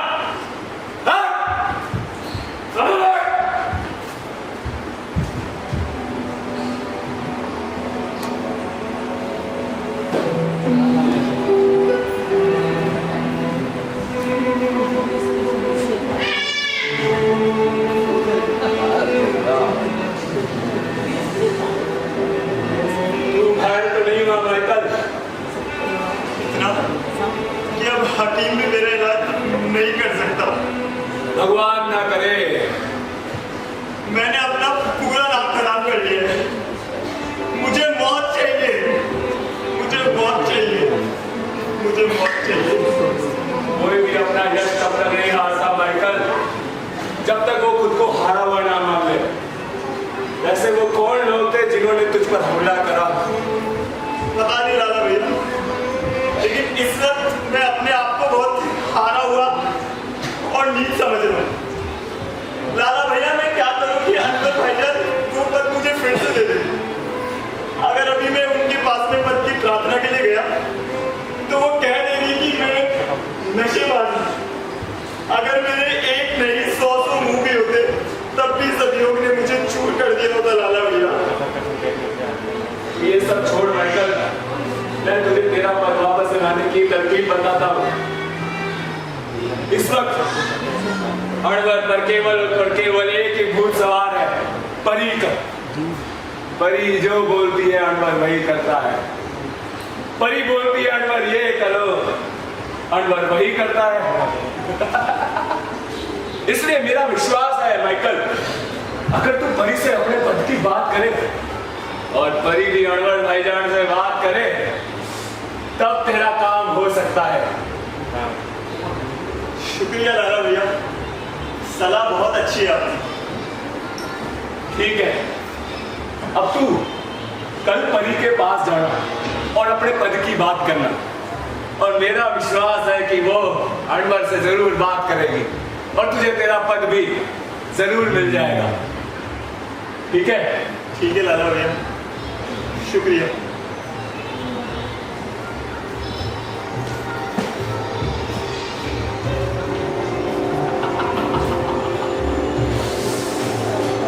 हकीम भी मेरा इलाज नहीं कर सकता। भगवान ना करे। मैंने अपना पूरा नाम खराब कर लिया है। मुझे मौत चाहिए, मुझे मौत चाहिए, मुझे मौत चाहिए। कोई भी अपना यश तब तक नहीं हारता माइकल, जब तक वो खुद को हारा हुआ ना मान ले। वैसे वो कौन लोग थे जिन्होंने तुझ पर हमला करा? पता नहीं लाला भैया, लेकिन इस वक्त मैं अपने आप को बहुत हारा हुआ और नीच समझ रहा हूँ। लाला भैया, मैं क्या करूँ कि अनवर भाईजान वो पद मुझे फिर से दे दे। अगर अभी मैं उनके पास में पद की प्रार्थना के लिए गया तो वो कह देगी कि मैं नशेबाज हूँ। अगर मेरे एक नहीं 100 मुंह भी होते तब भी सदियों ने मुझे चूर कर दिया होता। लाला भैया, ये सब छोड़ माइकल, मैं तुझे तेरा पद वापस लाने की तरकीब बताता हूँ। इस वक्त अनवर पर केवल एक ही भूत सवार है, परी का। परी जो बोलती है अनवर वही करता है। परी बोलती है अनवर ये करो, अनवर वही करता है। इसलिए मेरा विश्वास है माइकल, अगर तू परी से अपने पद की बात करे और परी भी अनवर भाईजान से बात करे तब तेरा काम हो सकता है। शुक्रिया लाला भैया, सलाह बहुत अच्छी है आपकी। ठीक है, अब तू कल परी के पास जाना और अपने पद की बात करना, और मेरा विश्वास है कि वो अनवर से जरूर बात करेगी और तुझे तेरा पद भी जरूर मिल जाएगा। ठीक है? ठीक है लाला भैया, शुक्रिया।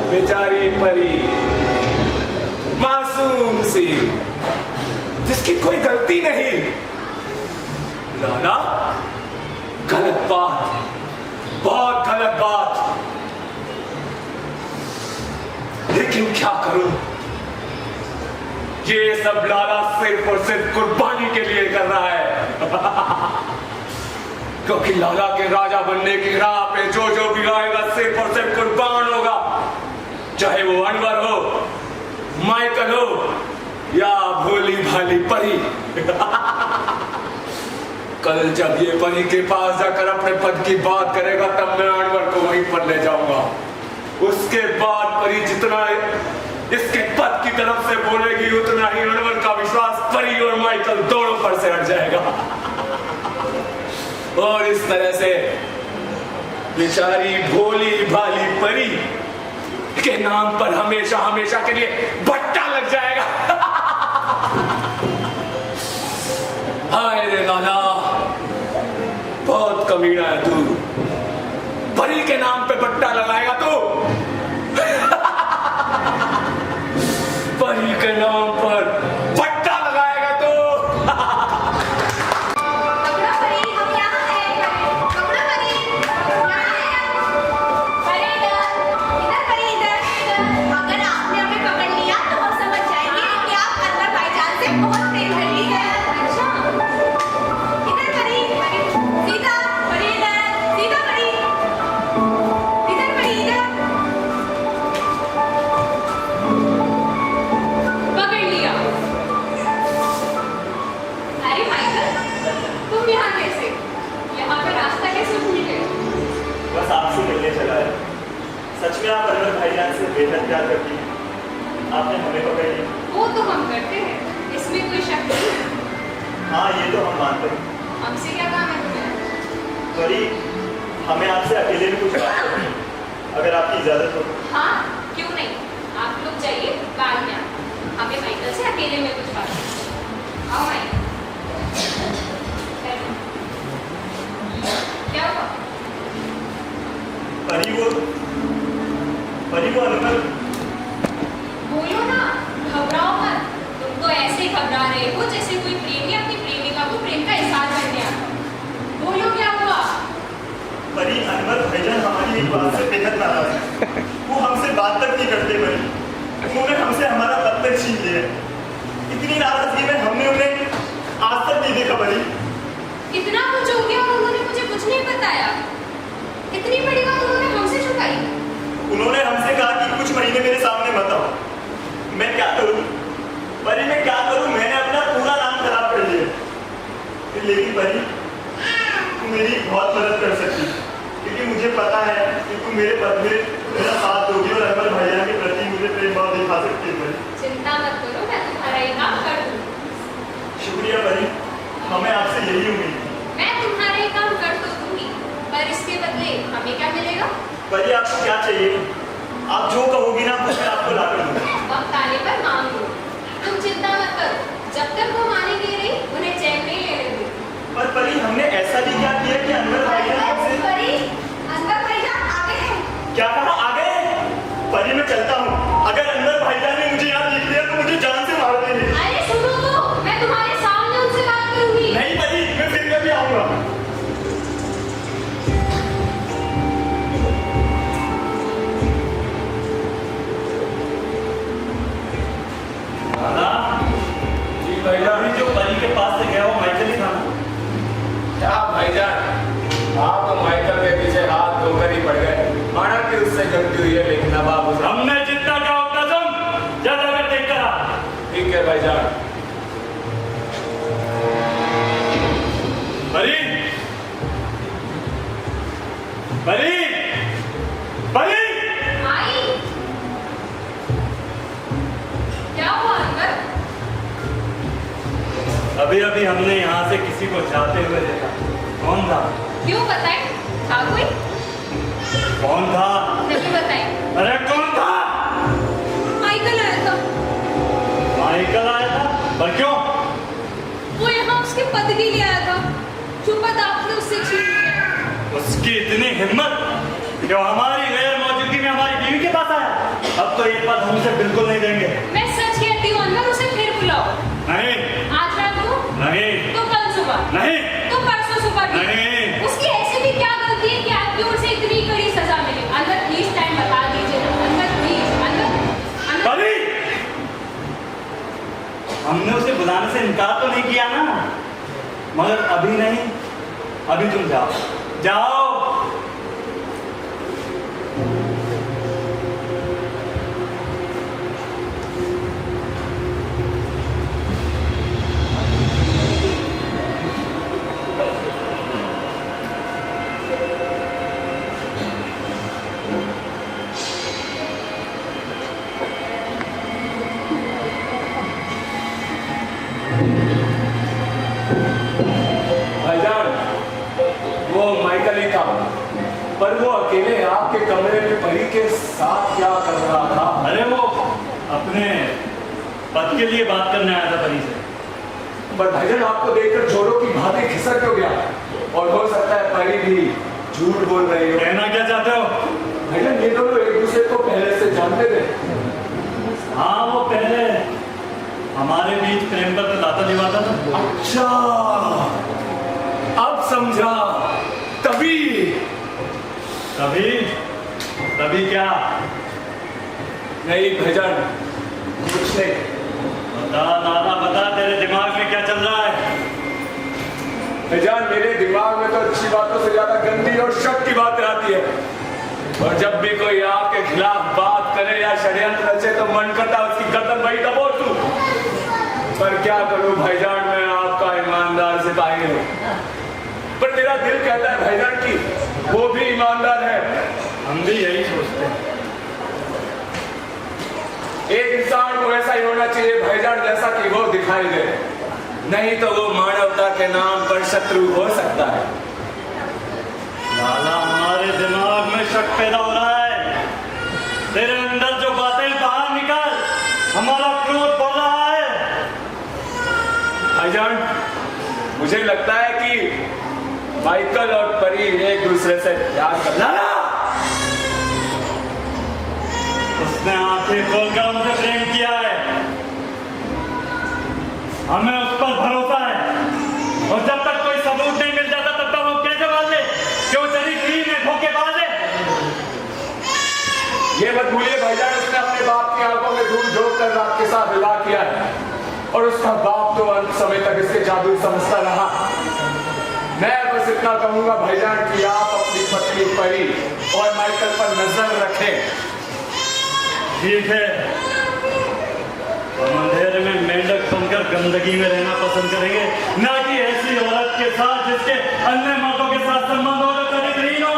बेचारी परी, मासूम सी, जिसकी कोई गलती नहीं। लाला, गलत बात, बहुत गलत बात। लेकिन क्या करूं? ये सब लाला सिर्फ और सिर्फ कुर्बानी के लिए कर रहा है। क्योंकि लाला के राजा बनने की राह पे जो जो भी आएगा सिर्फ और सिर्फ कुर्बान होगा, चाहे वो अनवर हो, माइकल हो या भोली भाली परी। कल जब ये परी के पास जाकर अपने पद की बात करेगा तब मैं अनवर को वहीं पर ले जाऊंगा। उसके बाद परी जितना इसके पद की तरफ से बोलेगी उतना ही अनवर का विश्वास परी और माइकल दोनों पर से हट जाएगा। और इस तरह से बेचारी भोली भाली परी के नाम पर हमेशा हमेशा के लिए भट्टा लग जाएगा। हाय रे लाला, बहुत कमीना है तू। परी के नाम पे भट्टा लगाएगा तू। परी के नाम पर भट्टा लगाएगा तू। कपड़ा परी, हम यहाँ हैं। कपड़ा परी, यहाँ हैं। परी इधर, इधर परी, इधर। अगर आपने हमें पकड़ लिया तो हम समझ जाएंगे कि आप अनवर भाईजान से बहुत प्रेम करती हैं। अच्छा, इधर परी, सीधा परी, इधर सीधा परी, इधर परी, इधर। पकड़ लिया। अरे माइकल, तुम यहाँ कैसे? यहाँ का रास्ता कैसे भूल गए? बस आपसे मिलने चला है। सच में आप अनवर भाईजान से बेहद प्यार करती हैं। आपने हमें पकड़ लिया। वो तो हम करते हैं, इसमें कोई शक नहीं है। हाँ, ये तो हम मानते हैं। हमसे क्या काम है तुम्हें? परी, हमें आपसे अकेले में कुछ बात करनी है, अगर आपकी इजाजत हो। हाँ, क्यों नहीं? आप लोग जाइए, बाद में आए। हमें माइकल से अकेले में कुछ बात करनी है। आओ माइकल। बैठो। क्या हुआ? परी वो अनवर। बोलो ना, घबराओ मत। तुम तो ऐसे घबरा रहे हो जैसे कोई प्रेमी अपनी प्रेमिका को प्रेम का इजहार करने आता हो। बोलो क्या हुआ? परी, अनवर भाईजान हमारी एक बात से बेहद नाराज है। वो हमसे बात तक नहीं करते। परी, उन्होंने हमसे हमारा पद तक छीन लिया है। इतनी नाराजगी में हमने उन्हें आज तक नहीं देखा। परी, इतना कुछ हो गया और उन्होंने मुझे कुछ नहीं बताया। इतनी बड़ी बात उन्होंने हमसे छुपाई। उन्होंने हमसे कहा कि कुछ महीने मेरे सामने मत आओ। मैं क्या करूं परी, मैं क्या करूं? मैंने अपना पूरा नाम खराब कर लिया। लेकिन परी, तुम मेरी बहुत मदद कर सकती, क्योंकि मुझे पता है कि तुम मेरे पद में मेरा साथ दोगी और अनवर भाईजान के प्रति मुझे प्रेम भाव दिखा सकती है। परी, चिंता मत करो, मैं तुम्हारा ये काम कर दूंगी। शुक्रिया परी, हमें आपसे यही उम्मीद है। मैं तुम्हारा ये काम कर तो दूंगी, पर इसके बदले हमें क्या मिलेगा? परी, आपको क्या चाहिए? आप जो कहोगी ना वो मैं आपको ला कर दूंगा। वक्त आने पर मांग लो। तुम चिंता मत करो, जब तक वो मानेंगे नहीं उन्हें चैन नहीं लेने दो। पर परी, हमने ऐसा भी क्या किया कि अनवर भाईजान हमसे परी, अनवर भाईजान आ गए हैं। क्या कहा? आ गए? परी, मैं चलता हूँ। अगर अनवर भाईजान ने मुझे यहाँ देख लिया तो मुझे जान से मार देंगे। अरे सुनो तो, मैं तुम्हारे सामने उनसे बात करूंगी। नहीं परी, मैं फिर कभी आऊंगा। दादा, जी भाईजान। अभी जो परी के पास से गया वो माइकल ही था ना? क्या भाईजान, आप तो माइकल के पीछे हाथ धोकर ही पड़ गए। माना कि उससे गलती हुई है, लेकिन अब आप उसे हमने जितना कहा उतना तुम ज्यादा कर देख करा। ठीक है भाईजान। परी, परी, परी, आई। क्या हुआ अनवर? अभी अभी हमने यहाँ से किसी को जाते हुए देखा। कौन था? क्यों बताएं? था कोई? कौन था? नहीं बताएं। अरे कौन था? माइकल आया था। माइकल आया था? पर क्यों? वो यहाँ उसके पद के लिए आया था, जो पद आपने उससे छीन लिया। उसकी इतनी हिम्मत कि वो हमारी गैर मौजूदगी में हमारी बीवी के पास आया। अब तो एक पद हमसे बिल्कुल नहीं देंगे। मैं सच कहती हूँ अनवर, उसे फिर बुलाओ। नहीं, आज रात को, नहीं, तो कल सुबह, नहीं, तो परसों सुबह भी। नहीं। उसकी ऐसी भी क्या गलती है कि आपकी ओर से इतनी कड़ी सजा मिले? अनवर प्लीज टाइम बता दीजिए ना। अनवर प्लीज, अनवर, अनवर। परी, हमने उसे बुलाने से इनकार तो नहीं किया ना? मगर अभी नहीं, अभी तुम जाओ, जाओ। पर वो अकेले आपके कमरे में परी के साथ क्या कर रहा था? अरे वो अपने पद के लिए बात करने आया था परी से। पर भाईजान आपको देखकर चोरों की भांति खिसक क्यों गया? और हो सकता है परी भी झूठ बोल रही हो। कहना क्या चाहते हो? भाईजान ये दोनों एक दूसरे को पहले से जानते थे। हाँ, वो पहले हमारे बीच प्रेम का ताता निभाता था। अच्छा, अब समझा। तभी तभी तभी क्या? नहीं भाईजान, कुछ नहीं। बता नाना, बता, तेरे दिमाग में क्या चल रहा है? भाईजान मेरे दिमाग में तो अच्छी बातों से ज्यादा गंदी और शक की बातें आती है। और जब भी कोई आपके खिलाफ बात करे या षड्यंत्र रचे तो मन करता है उसकी गर्दन वही दबोच दूं। पर क्या करूं भाईजान, मैं आपका ईमानदार सिपाही हूं। पर मेरा दिल कहता है भाईजान कि वो भी ईमानदार है। हम भी यही सोचते हैं। एक इंसान को ऐसा ही होना चाहिए भाईजान जैसा कि वो दिखाई दे, नहीं तो वो मानवता के नाम पर शत्रु हो सकता है। लाला, हमारे दिमाग में शक पैदा हो रहा है। तेरे अंदर जो बातें बाहर निकाल, हमारा क्रोध बढ़ रहा है। भाईजान मुझे लगता है कि माइकल और परी एक दूसरे से प्यार कर। लाला, उसने आंखें खोलकर हमसे प्रेम किया है। हमें उस पर भरोसा है। और जब तक कोई सबूत नहीं मिल जाता तब तक वो कैसे मान ले कि वो चरित्रहीन है, धोखेबाज है? ये मत भूलिए भाईजान, उसने अपने बाप की आंखों में धूल झोंक कर आपके साथ विवाह किया है। और उसका बाप तो अंत समय तक इसके जादू समझता रहा। मैं बस इतना कहूंगा भाईजान कि आप अपनी पत्नी परी और माइकल पर नजर रखें। ठीक है, हम अंधेरे में मेंढक बनकर गंदगी में रहना पसंद करेंगे, ना कि ऐसी औरत के साथ जिसके अन्य मर्दों के साथ संबंध हो जो चरित्रहीन हो।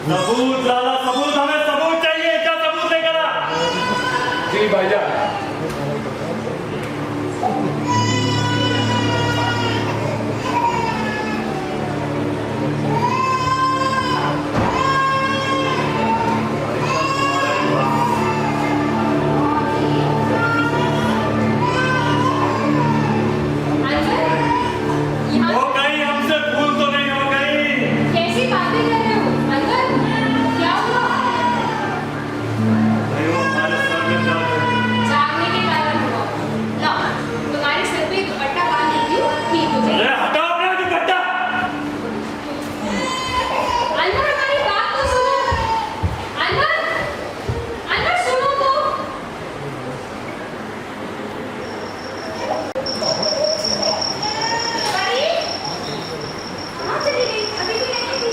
सबूत लाला, सबूत, हमें सबूत चाहिए। क्या सबूत लेकर आ? जी भाईजान। वो कहीं हमसे भूल तो नहीं हो गई? कैसी बातें कर रहे हो? अंकल, क्या हुआ? नहीं, वो हमारे सर में दर्द है। जागने के कारण हुआ। लो, तुम्हारे सिर पे दुपट्टा बांध देती हूँ, ठीक हो जाएगा। अरे हटाओ अपना दुपट्टा। अंकल, हमारी बात तो सुनो। अंकल, अंकल सुनो तो। परी, कहाँ चली गई? अभी भी नहीं थी।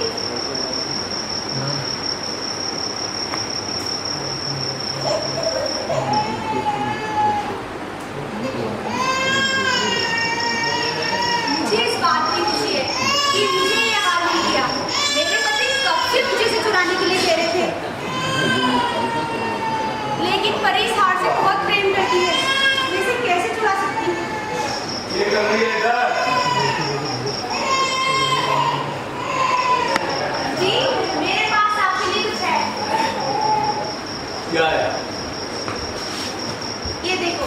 मुझे इस बात की खुशी है कि मुझे ये हाल नहीं किया। मेरे पति कब से मुझे इसे चुराने के लिए कह रहे थे, लेकिन परी इस हार से बहुत प्रेम करती है। मैं इसे कैसे चुरा सकती हूँ? ये करिए इधर। जी, मेरे पास आपके लिए कुछ है। क्या है? ये देखो,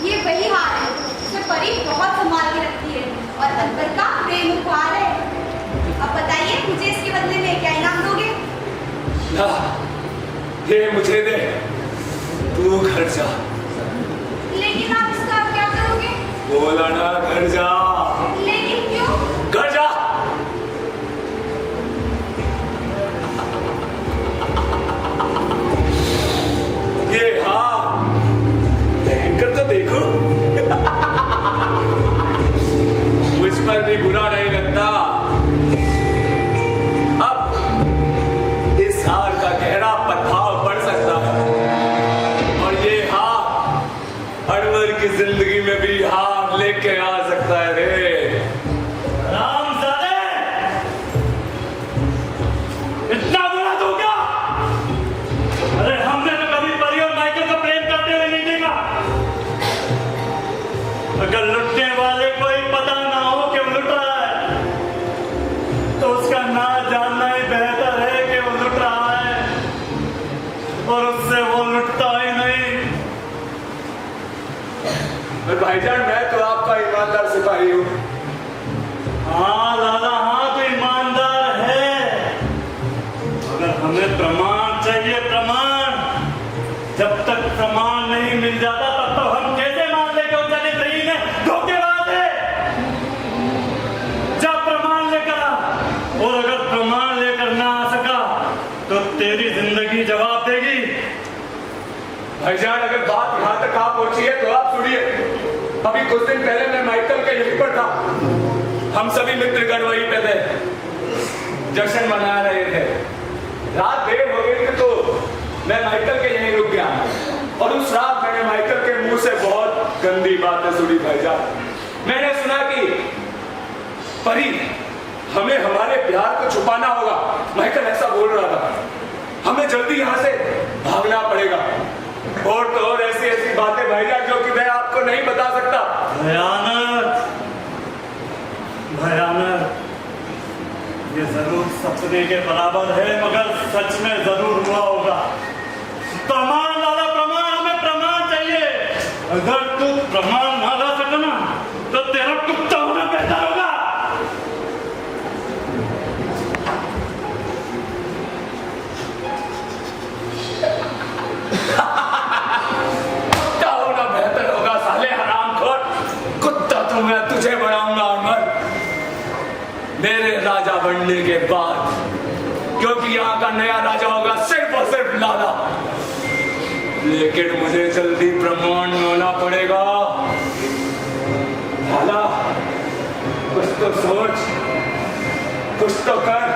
ये वही हार है जिसे परी बहुत संभाल के रखती है और अकबर का प्रेम उपहार है। अब बताइए, मुझे इसके बदले में क्या इनाम दोगे? ना, ये मुझे दे, तू घर जा। लेकिन आप इसका क्या करोगे? बोला ना, घर जा। लेकिन क्यों? घर जा। ये हाँ, देखकर तो देखो। मुझ पर भी बुरा नहीं लगता। अब इस हार का गहरा प्रभाव पड़ सकता है। और ये हार अनवर की जिंदगी में भी हार लेके आ सकता है। भाईजान मैं तो आपका ईमानदार सिपाही हूँ। हाँ लाला, हाँ तो ईमानदार है, मगर हमें प्रमाण चाहिए, प्रमाण। जब तक प्रमाण नहीं मिल जाता तब तक हम कैसे मान ले कि वो चलित रही ने धोखेबाज है। जब प्रमाण लेकर आ, और अगर प्रमाण लेकर ना आ सका तो तेरी जिंदगी जवाब देगी। भाईजान अगर बात यहाँ तक आप पहुंची है तो आप सुनिए। अभी कुछ दिन पहले मैं माइकल के यहीं पर था, हम सभी मित्रगण वहीं पे थे, जश्न मना रहे थे। रात देर हो गई थी तो मैं माइकल के यहीं रुक गया और उस रात मैंने माइकल के मुंह से बहुत गंदी बातें सुनी भाईजान। मैंने सुना कि परी हमें हमारे प्यार को छुपाना होगा, माइकल ऐसा बोल रहा था। हमें जल्दी यहाँ से भागना पड़ेगा और तो और ऐसी ऐसी बातें भाईजान जो कि मैं आपको नहीं बता सकता। भयानक, भयानक, ये जरूर सपने के बराबर है मगर सच में जरूर हुआ होगा। प्रमाण लाला, प्रमाण, हमें प्रमाण चाहिए। अगर तू प्रमाण ना ला सका ना तो तेरा कुत्ता होना बेहतर होगा। कुत्ता होना बेहतर होगा साले हरामखोर। कुत्ता तो मैं तुझे बनाऊंगा अमर, मेरे राजा बनने के बाद, क्योंकि यहाँ का नया राजा होगा सिर्फ और सिर्फ लाला। लेकिन मुझे जल्दी प्रमाण होना पड़ेगा। लाला कुछ तो सोच, कुछ तो कर।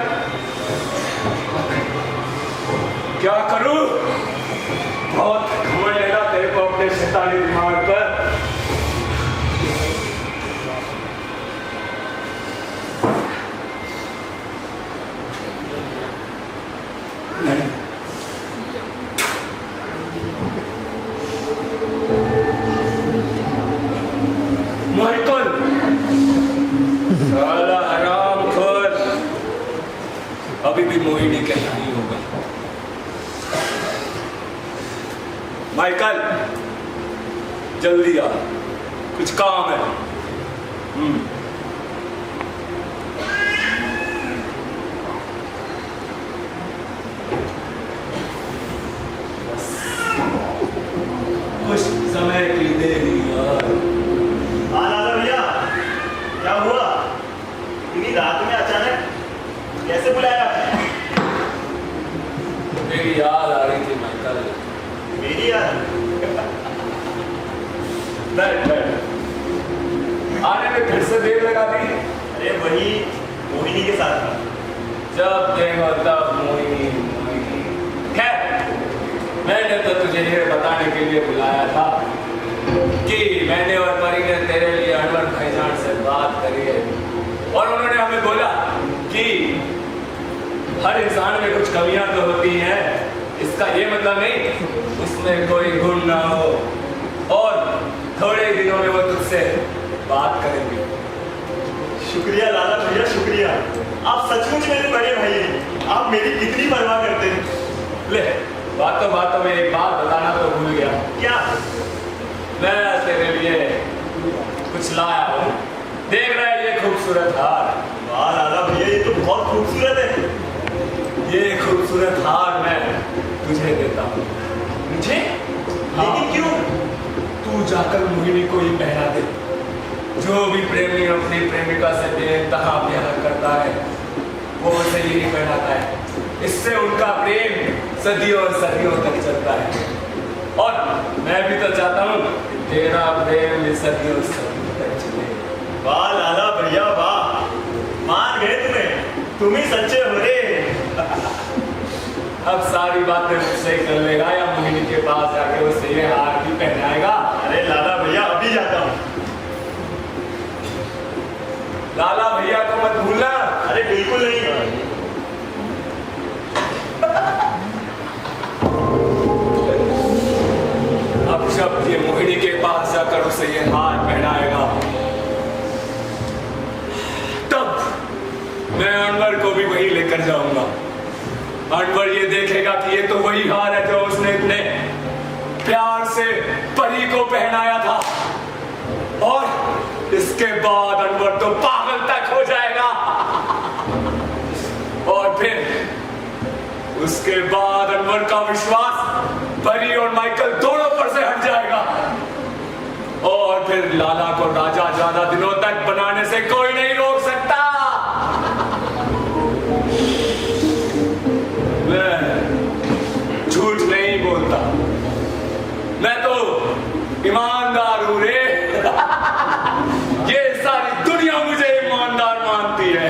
क्या करूं? बहुत घमंड है ना तेरे को अपने शैतानी दिमाग पर। माइकल साला हरामखोर, अभी भी मोहिनी के नहीं होगा। माइकल जल्दी आ, कुछ काम है। कुछ समय की देरी यार। हाँ लाला भैया, क्या हुआ? इतनी रात में अचानक कैसे बुलाया आपने? मेरी याद आ रही थी माइकल। मेरी याद? बैठ बैठ, आने में फिर से देर लगा दी। अरे वही मोहिनी के साथ था। जब देखो तब मोहिनी मोहिनी। खैर मैंने तो तुझे ये बताने के लिए बुलाया था कि मैंने और परी ने तेरे लिए अनवर भाईजान से बात करी है और उन्होंने हमें बोला कि हर इंसान में कुछ कमियां तो होती हैं, इसका ये मतलब नहीं उसमें कोई गुण ना हो, और थोड़े दिनों में वो तुझसे बात करेंगे। शुक्रिया लाला भैया, शुक्रिया। आप सचमुच मेरे बड़े भाई हैं। आप मेरी कितनी परवाह करते हैं। ले बातों में एक बात बताना तो भूल गया। क्या? मैं तेरे लिए कुछ लाया हूँ, देख रहा है ये खूबसूरत हार। वाह लाला भैया, ये तो बहुत खूबसूरत है। ये खूबसूरत हार मैं तुझे देता हूँ। मुझे? हाँ। लेकिन क्यों? तू जाकर मोहिनी को ही पहना दे। जो भी प्रेमी अपनी प्रेमिका से बेइंतहा प्यार करता है वो उसे यही पहनाता है। इससे उनका प्रेम सदियों और सदियों तक चलता है, और मैं भी तो चाहता हूँ तेरा प्रेम भी सदियों सदियों तक चले। वाह लाला भैया वाह, मान गए तुम्हें, तुम ही सच्चे हो रे। अब सारी बातें मुझसे ही कर लेगा या मोहिनी के पास जाके उसे ये हार भी पहनाएगा? अरे लाला भैया अभी जाता हूँ। लाला भैया को मत भूलना। अरे बिल्कुल नहीं। अब जब ये मोहिनी के पास जाकर उसे ये हार पहनाएगा तब मैं अनवर को भी वही लेकर जाऊंगा। अनवर ये देखेगा कि ये तो वही हार है जो उसने इतने प्यार से परी को पहनाया था। उसके बाद अनवर तो पागल तक हो जाएगा और फिर उसके बाद अनवर का विश्वास परी और माइकल दोनों पर से हट जाएगा और फिर लाला को राजा ज्यादा दिनों तक बनाने से कोई नहीं रोक सकता। मैं झूठ नहीं बोलता, मैं तो ईमानदार हूं रे। ये सारी दुनिया मुझे ईमानदार मानती है,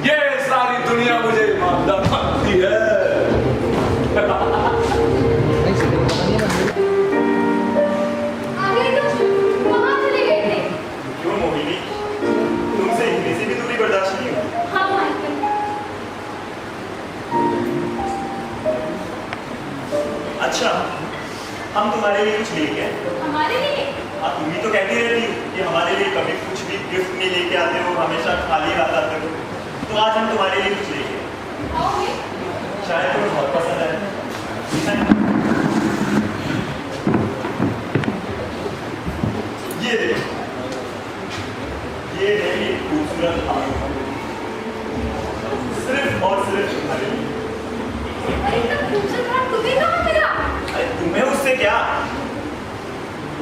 ये सारी दुनिया मुझे ईमानदार मानती है। आगे तो वहां चले गए थे। क्यों मोहिनी, तुमसे इतनी सी भी दूरी बर्दाश्त नहीं हुई? हाँ माइकल, अच्छा, हम तुम्हारे लिए कुछ लेके आए। हमारे लिए हाँ, तुम ही तो कहती रहती हो कि हमारे लिए कभी कुछ भी गिफ्ट नहीं लेके आते हो, हमेशा खाली हाथ आते हो। तो आज हम तुम्हारे लिए कुछ लेके आए। आओगे? शायद तुम्हें बहुत पसंद है। ये देखो, ये है एक खूबसूरत हार, सिर्फ और सिर्फ तुम्हारे लिए। अरे इतना खूबसूरत हार तुम्हें कहाँ मिला? अरे तुम्हें उससे क्या?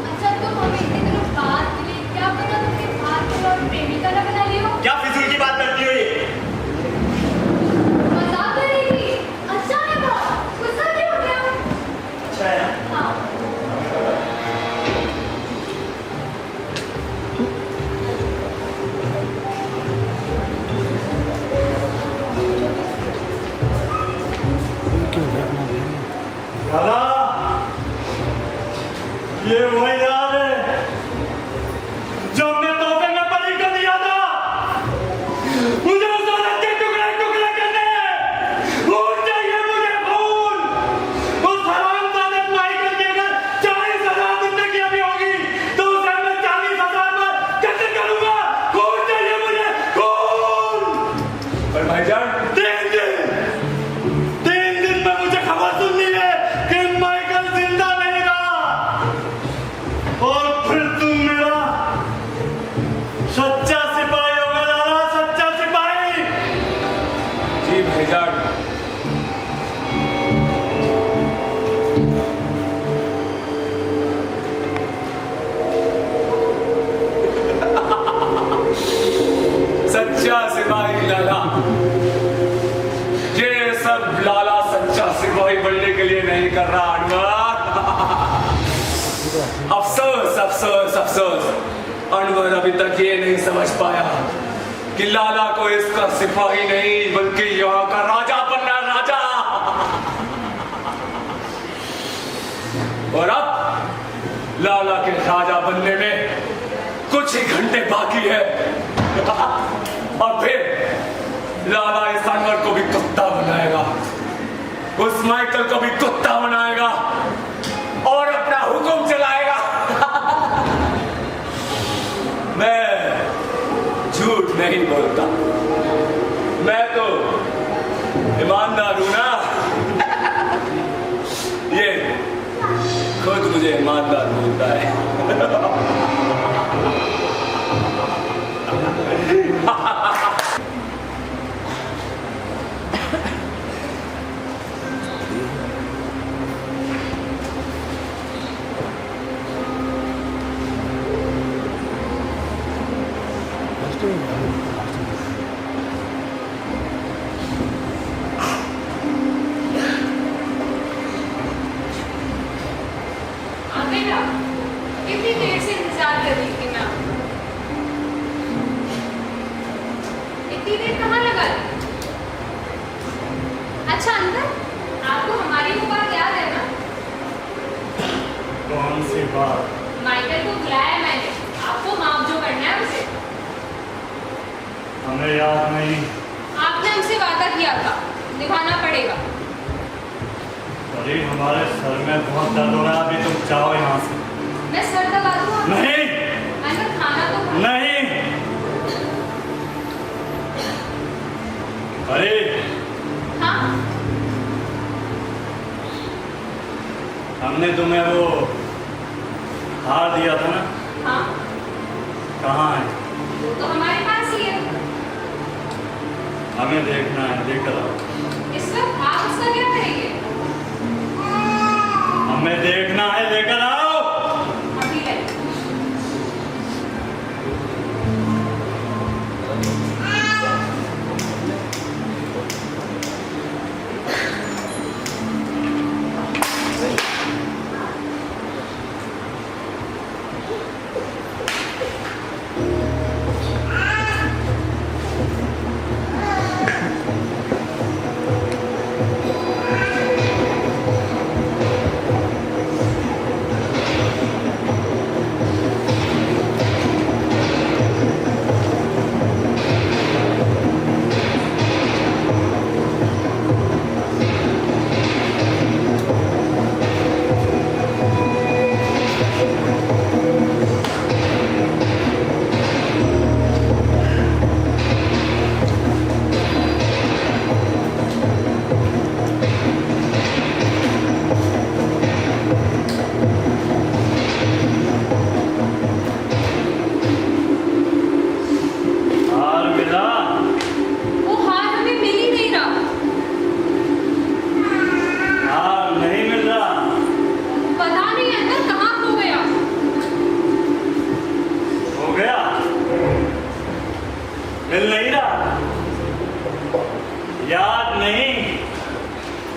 अच्छा तुम हमें इतने दिनों बाद मिले, क्या पता तुमने हार को और प्रेमिका ना बना लियो? क्या फिजूल की बात करती हो ये? मजाक कर रही थी। अच्छा है बहुत, गुस्सा क्यों हो गया? अच्छा है ना? हाँ। लाला, ये वही याद है जो हमने तोहफे में परी को दिया था। मुझे उस औरत के टुकड़े टुकड़े करने हैं। खून चाहिए मुझे, खून। उस हरामजादे माइकल की अगर 40,000 रुपए की अभी होगी तो उसे मैं 40,000 पर कैसे करूंगा? खून चाहिए मुझे, खून। पर भाईजान, 3 दिन में मुझे खबर सुननी है कि माइकल जिंदा नहीं रहा और फिर तुम मेरा सच्चा सिपाही होगा लाला, सच्चा सिपाही। जी भाईजान, सच्चा सिपाही लाला। ये सब लाला सच्चा सिपाही बनने के लिए नहीं कर रहा अनवर। अफसोस अफसोस अफसोस, अनवर अभी तक ये नहीं समझ पाया कि लाला को इसका सिपाही नहीं बल्कि यहाँ का राजा बनना, राजा। और अब लाला के राजा बनने में कुछ ही घंटे बाकी है और फिर लाला इस अनवर को भी कुत्ता बनाएगा, उस माइकल को भी कुत्ता बनाएगा और अपना हुक्म चलाएगा। मैं झूठ नहीं बोलता, मैं तो ईमानदार हूं ना। ये खुद मुझे ईमानदार बोलता है। बेटा, इतनी देर से इंतजार कर रही थी मैं। इतनी देर कहाँ लगा दी? अच्छा अंदर, आपको हमारी वो बात याद है ना? कौन सी बात? माइकल को बुलाया मैंने, आपको माफ जो करना है उसे। हमें याद नहीं। आपने हमसे वादा किया था, निभाना पड़ेगा। अरे हमारे सर में बहुत दर्द हो रहा है, अभी तुम जाओ यहाँ से। मैं सर दबा दूँ? नहीं अंदर खाना तो खाओ। नहीं। अरे हाँ? हमने तुम्हें वो हार दिया था ना, हाँ, कहाँ है? वो तो हमारे पास ही है। हमें देखना है, लेकर आओ। इस वक्त आप उसका क्या करेंगे? हमें देखना है, लेकर आओ। अभी है। हार मिला? वो हार हमें मिल ही नहीं रहा। हार नहीं मिल रहा? पता नहीं अंदर कहाँ खो गया। हो गया? मिल नहीं रहा? याद नहीं?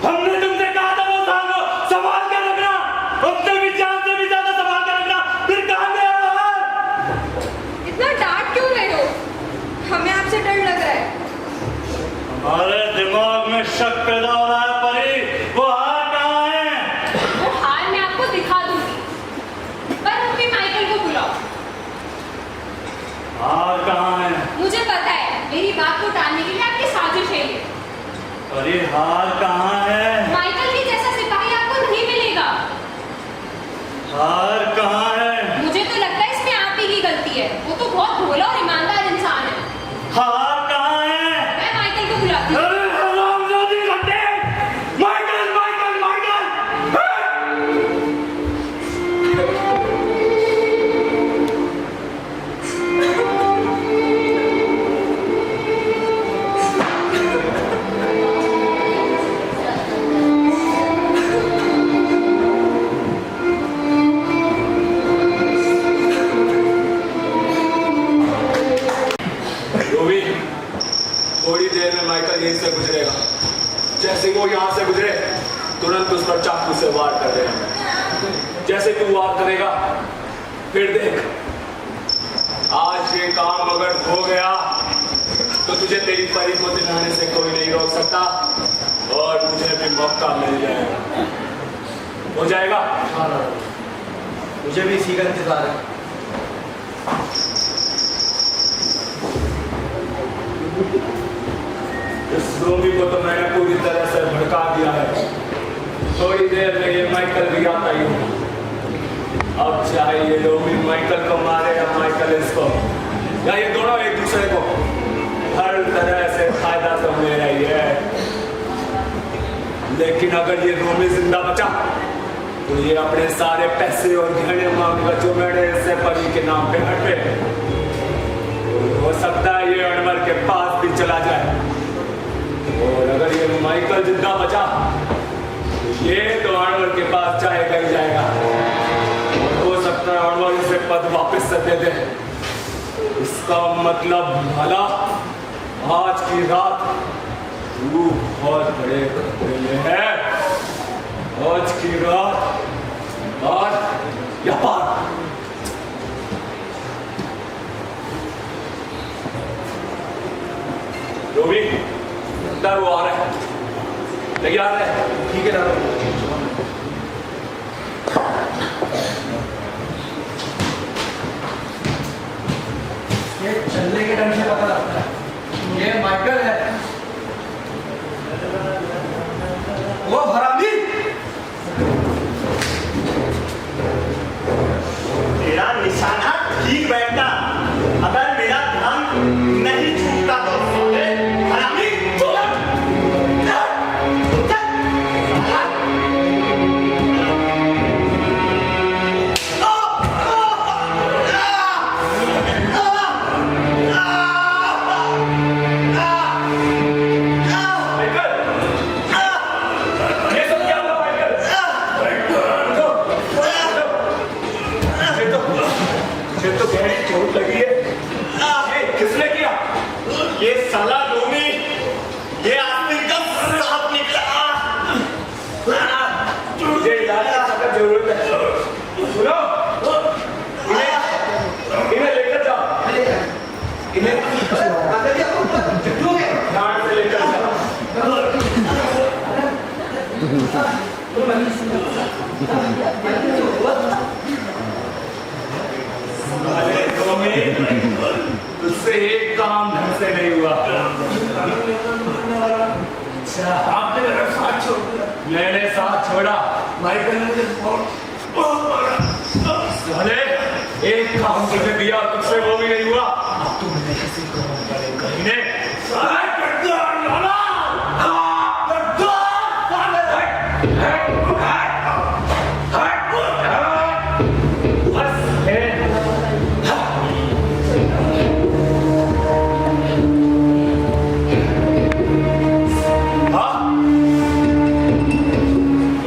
हमने तुमसे कहा था वो संभाल कर रखना, अपने भी जान से भी ज्यादा संभाल कर रखना। फिर कहाँ गया वो हार? इतना डांट क्यों रहे हो? हमें आपसे डर लग रहा है। हमारे दिमाग में शक पैदा हो रहा है परी, वो हार कहाँ है? वो हार मैं आपको दिखा दूंगी, पर अपने माइकल को बुलाओ। हार कहाँ है? मुझे पता है मेरी बात को टालने के लिए आपकी साजिश है ये। परी हार कहाँ है? माइकल के जैसा सिपाही आपको नहीं मिलेगा। हार कहाँ है? मुझे तो लगता है इसमें आप ही की गलती है। वो तो बहुत भोला और ईमानदार इंसान है। हार कहाँ है? मैं माइकल को बुलाती हूँ। अरे हरामजादी घंटे! Michael, Michael, Michael! रोबी, थोड़ी देर में माइकल यहीं से गुजरेगा। जैसे वो यहाँ से गुजरे तुरंत उस पर चाकू से वार कर देगा। जैसे तू वार करेगा फिर देख, आज ये काम अगर हो गया तो तुझे तेरी परी को दिलाने से कोई नहीं रोक सकता और मुझे भी मौका मिल जाएगा। हो जाएगा? मुझे भी इसी का इंतजार है। इस रोमी को तो मैंने पूरी तरह से भड़का दिया है। थोड़ी देर में ये माइकल भी आता ही होगा। अब चाहे ये रोमी माइकल को मारे या माइकल इसको, या ये दोनों एक दूसरे को, हर तरह से फायदा तो मेरा ही है। लेकिन अगर ये रोमी जिंदा बचा तो ये अपने सारे पैसे और गहने मांगेगा जो मैंने इससे परी के नाम पे हटे। हो सकता है ये अनवर के पास भी चला जाए, और अगर ये माइकल जिंदा बचा तो ये तो अनवर के पास जाएगा ही जाएगा। और हो सकता है अनवर इसे पद वापस से दे दे। इसका मतलब भला आज की रात तू बहुत बड़े खतरे में है। आज की रात पार या पार। रोबी, डर वो आ रहा है, तैयार है? ठीक है दादा। ये चलने के ढंग से पता लगता है ये माइकल है। वो हरामी! तेरा निशाना ठीक बैठता, अगर मेरा ध्यान नहीं छूटता तो हरामी मुझसे एक काम ढंग से नहीं हुआ। आपने मेरा साथ छोड़ दिया। मैंने साथ छोड़ा। माइकल ने मुझे बहुत मारा। साले, एक काम तुझे दिया, तुझसे वो भी नहीं हुआ। अब तुम मुझे किसी को कहीं ने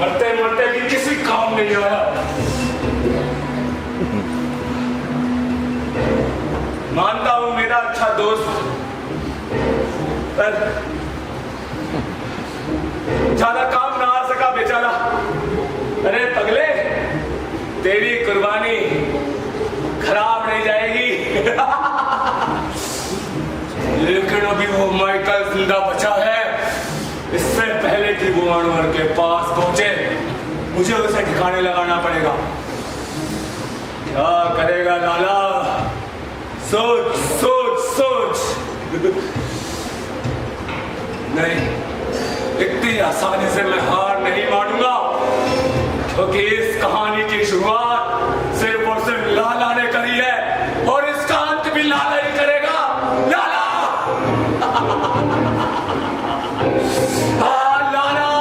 मरते मरते भी किसी काम नहीं आया। मानता हूं मेरा अच्छा दोस्त, पर ज्यादा काम ना आ सका बेचारा। अरे पगले, तेरी कुर्बानी खराब नहीं जाएगी। लेकिन अभी वो माइकल जिंदा बचा है। इससे पहले कि वो अनवर के पास पहुंचे, मुझे उसे ठिकाने लगाना पड़ेगा। क्या करेगा लाला? सोच सोच सोच। नहीं, इतनी आसानी से मैं हार नहीं मानूंगा, क्योंकि इस कहानी की शुरुआत सिर्फ और सिर्फ लाला ने करी है, और इसका अंत भी लाला ही करेगा। लाला लाला।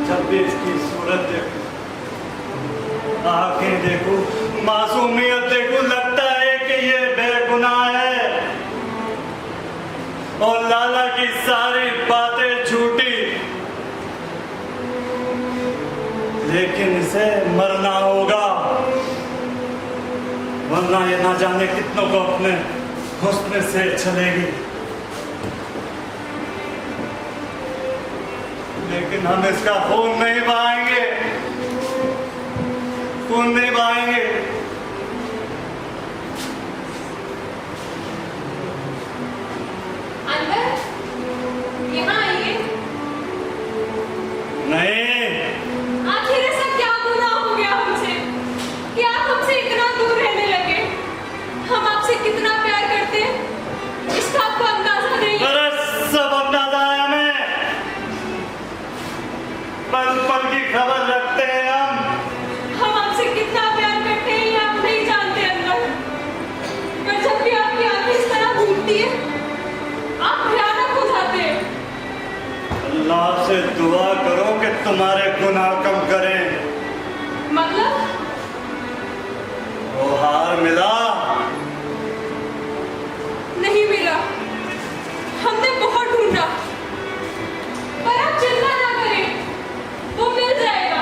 जब भी इसकी सूरत देखो, आंखें देखो, मासूमियत देखो, लगता है कि ये बेगुनाह है और लाला की सारी बातें झूठी। लेकिन इसे मरना होगा, वरना ये ना जाने कितनों को अपने हुस्न से चलेगी। लेकिन हम इसका खून नहीं बहाएंगे, खून नहीं बहाएंगे। अंदर, यहाँ आइए। नहीं, आखिर ऐसा क्या गुनाह हो गया हमसे कि आप हमसे इतना दूर रहने लगे? हम आपसे कितना प्यार करते हैं, इसका आपको अंदाजा नहीं है। अरे सब अंदाजा है हमें, पल पल की खबर रखते हैं हम आपसे कितना प्यार करते हैं ये आप नहीं जानते अंदर। पर जब भी आपकी आंखें इस तरह घूमती है, आप भयानक हो जाते हैं। अल्लाह से दुआ करो कि तुम्हारे गुनाह कम करें। मतलब वो हार मिला? नहीं मिला। हमने बहुत ढूंढा, पर आप चिंता ना करें, वो मिल जाएगा।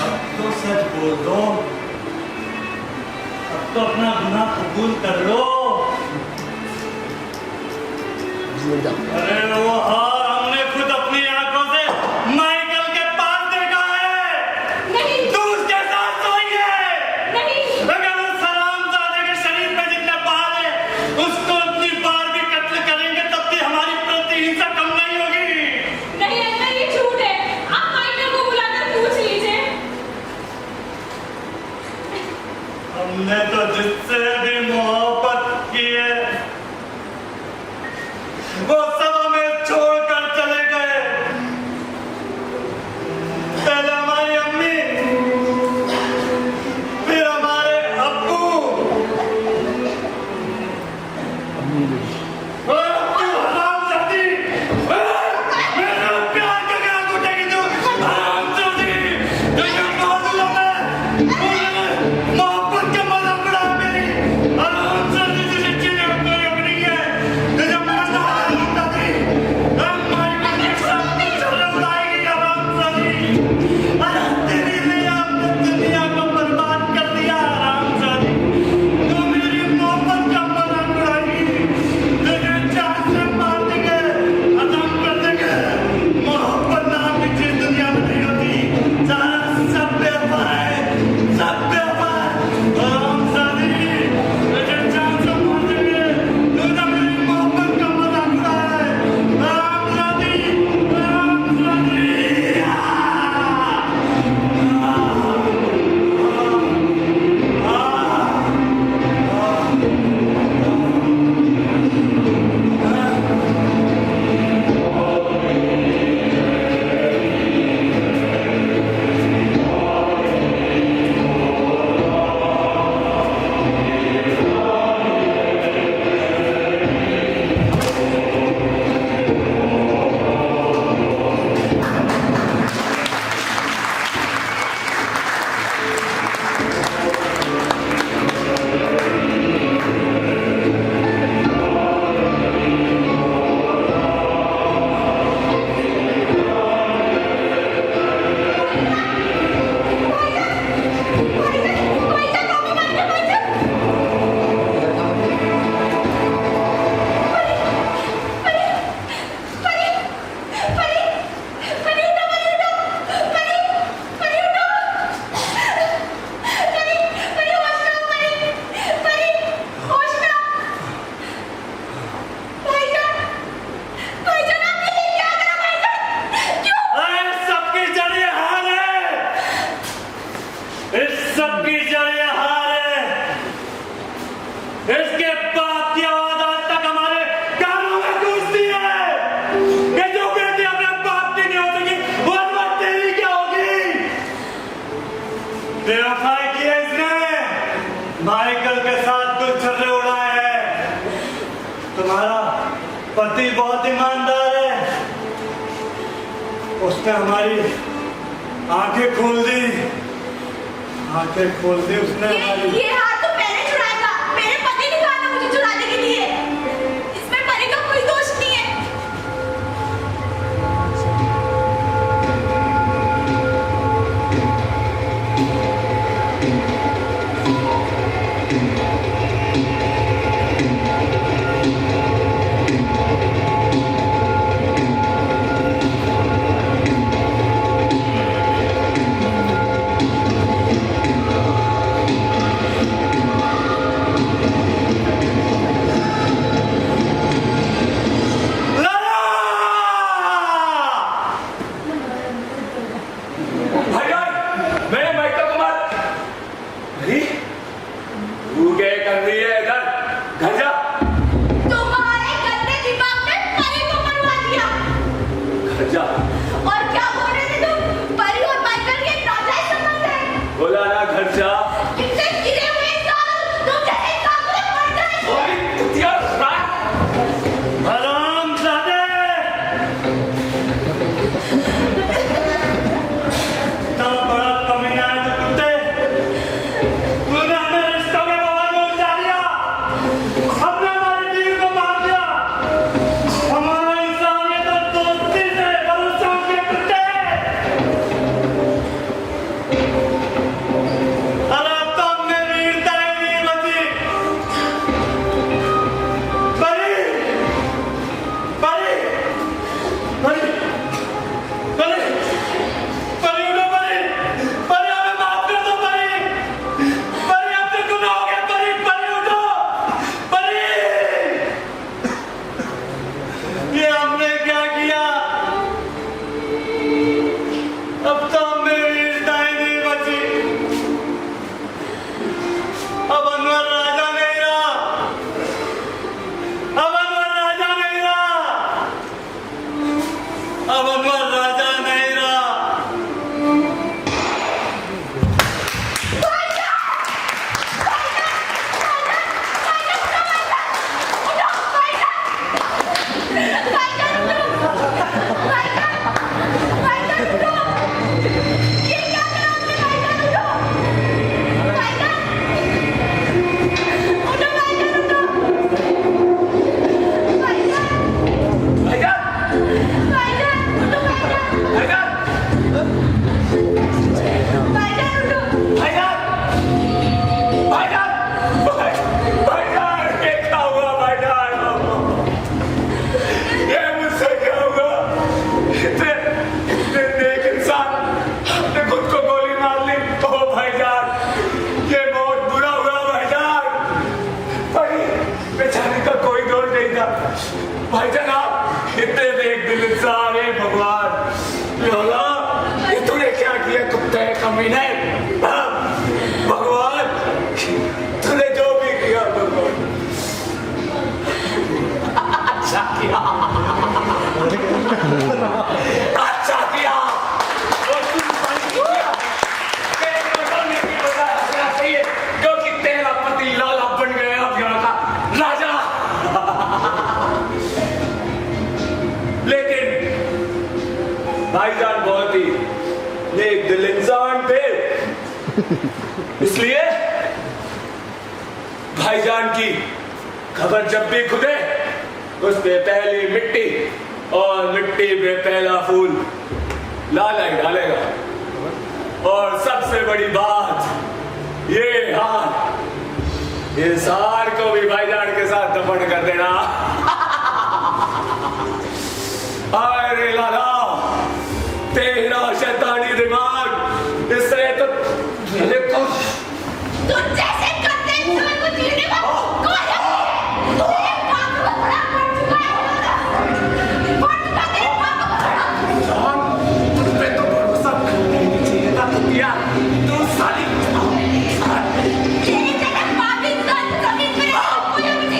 अब तो सच बोल दो, अब तो अपना गुनाह कबूल कर लो। अरे वो हार हमने खुद अपनी आंखों से माइकल के पास देखा है। नहीं तू उसके साथ सोई है। नहीं अगर उस सलामजादे के शरीर में जितने बाल हैं, उसको उतनी बार भी कत्ल करेंगे तब भी हमारी प्रतिहिंसा कम नहीं होगी। नहीं अंदर ये झूठ है। आप माइकल को बुलाकर पूछ लीजिए। हमने तो जिससे भी मोहब्बत की है, वो सब हमें छोड़कर चले गए। पहले हमारी अम्मी, फिर हमारे अब्बू, और तू हरामजादी, मेरे प्यार का क्या घुटेगी तू? हरामजादी, तुझे मालूम है, उन्होंने मोहब्बत का मजाक बेवफाई की है इसने। माइकल के साथ कुछ छर्रे उड़ाए हैं। तुम्हारा पति बहुत ईमानदार है, उसने हमारी आंखें खोल दी, आंखें खोल दी उसने हमारी। ये हाथ तो मैंने चुराया था, मेरे पति ने कहा था मुझे चुराने के लिए। इसमें परी का कोई दोष नहीं है। भाईजान, मैं माइकल कुमार। अरे, तू क्या कर रही है इधर? घर जा। तुम्हारे गंदे दिमाग ने परी को मरवा दिया। घर जा। और क्या बोल रहे थे तुम? परी और माइकल के नाजायज संबंध है। बोला ना घर जा। कितने गिरे हुए इंसान, तुम जैसे इंसान को मर जाए। ओए, कुतिया रात। हरामजादे! इतना बड़ा कमीना है जो कुत्ते, तूने हमें रिश्तों के बवाल में उलझा दिया, हमने हमारी बीवी को मार दिया, हमारा इंसानियत और दोस्ती से भरोसा के कुत्ते। अरे अब तो हमने वीरता ही नहीं बची। परी! परी! परी! परी! परी उठो परी! परी हमें माफ कर दो परी! परी हमसे गुनाह हो गया परी! परी उठो! परी! ये हमने क्या किया? अब तो हमें वीरता ही नहीं बची। अब अनवर राजा नहीं रहा। अब अनवर राजा नहीं रहा। अब अनवर राजा नहीं रहा। भाईजान आप इतने नेक दिल इंसान हैं भगवान। ये होला, ये तूने क्या किया कुत्ते कमीने? हाँ, भगवान तूने जो भी किया भगवान अच्छा किया, अच्छा किया। और तू पानी किया तेरे बदलने की बजाय हंसना चाहिए, क्योंकि तेरा पति लाला बन गया अब यहाँ का राजा। लेकिन भाईजान बहुत ही नेक दिल इंसान थे, इसलिए भाईजान की खबर जब भी खुदे उसमें पहली मिट्टी और मिट्टी में पहला फूल लाला ही डालेगा। और सबसे बड़ी बात ये हार, इस हार को भी भाईजान के साथ दफन कर देना। अरे लाला तेरा शैतानी दिमाग इससे तो मुझे कुछ तुम जैसे करते इंसान को जीने का कोई हक नहीं है। तेरे बाप को बड़ा कर चुका है। बढ़ चुका तेरे बाप को बड़ा। जान तुझ पे तो भरोसा करना ही नहीं चाहिए था कुतिया, तू साली। तेरे जैसे पापी इंसान जमीन पर कोई भी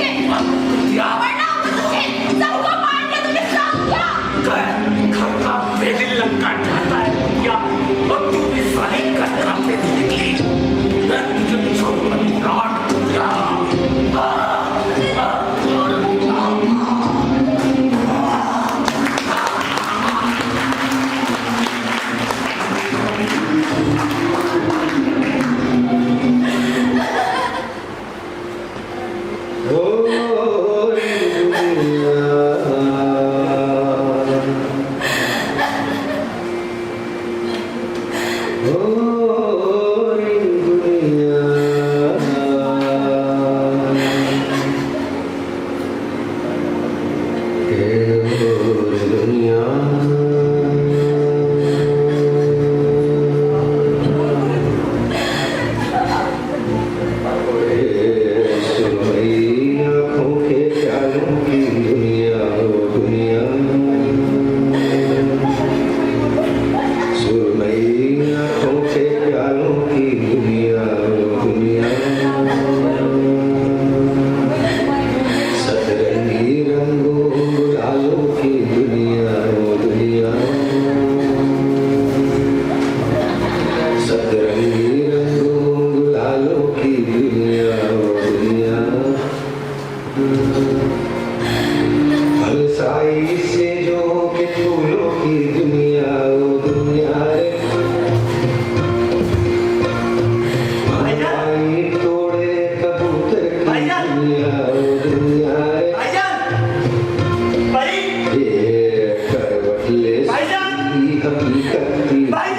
भाईजान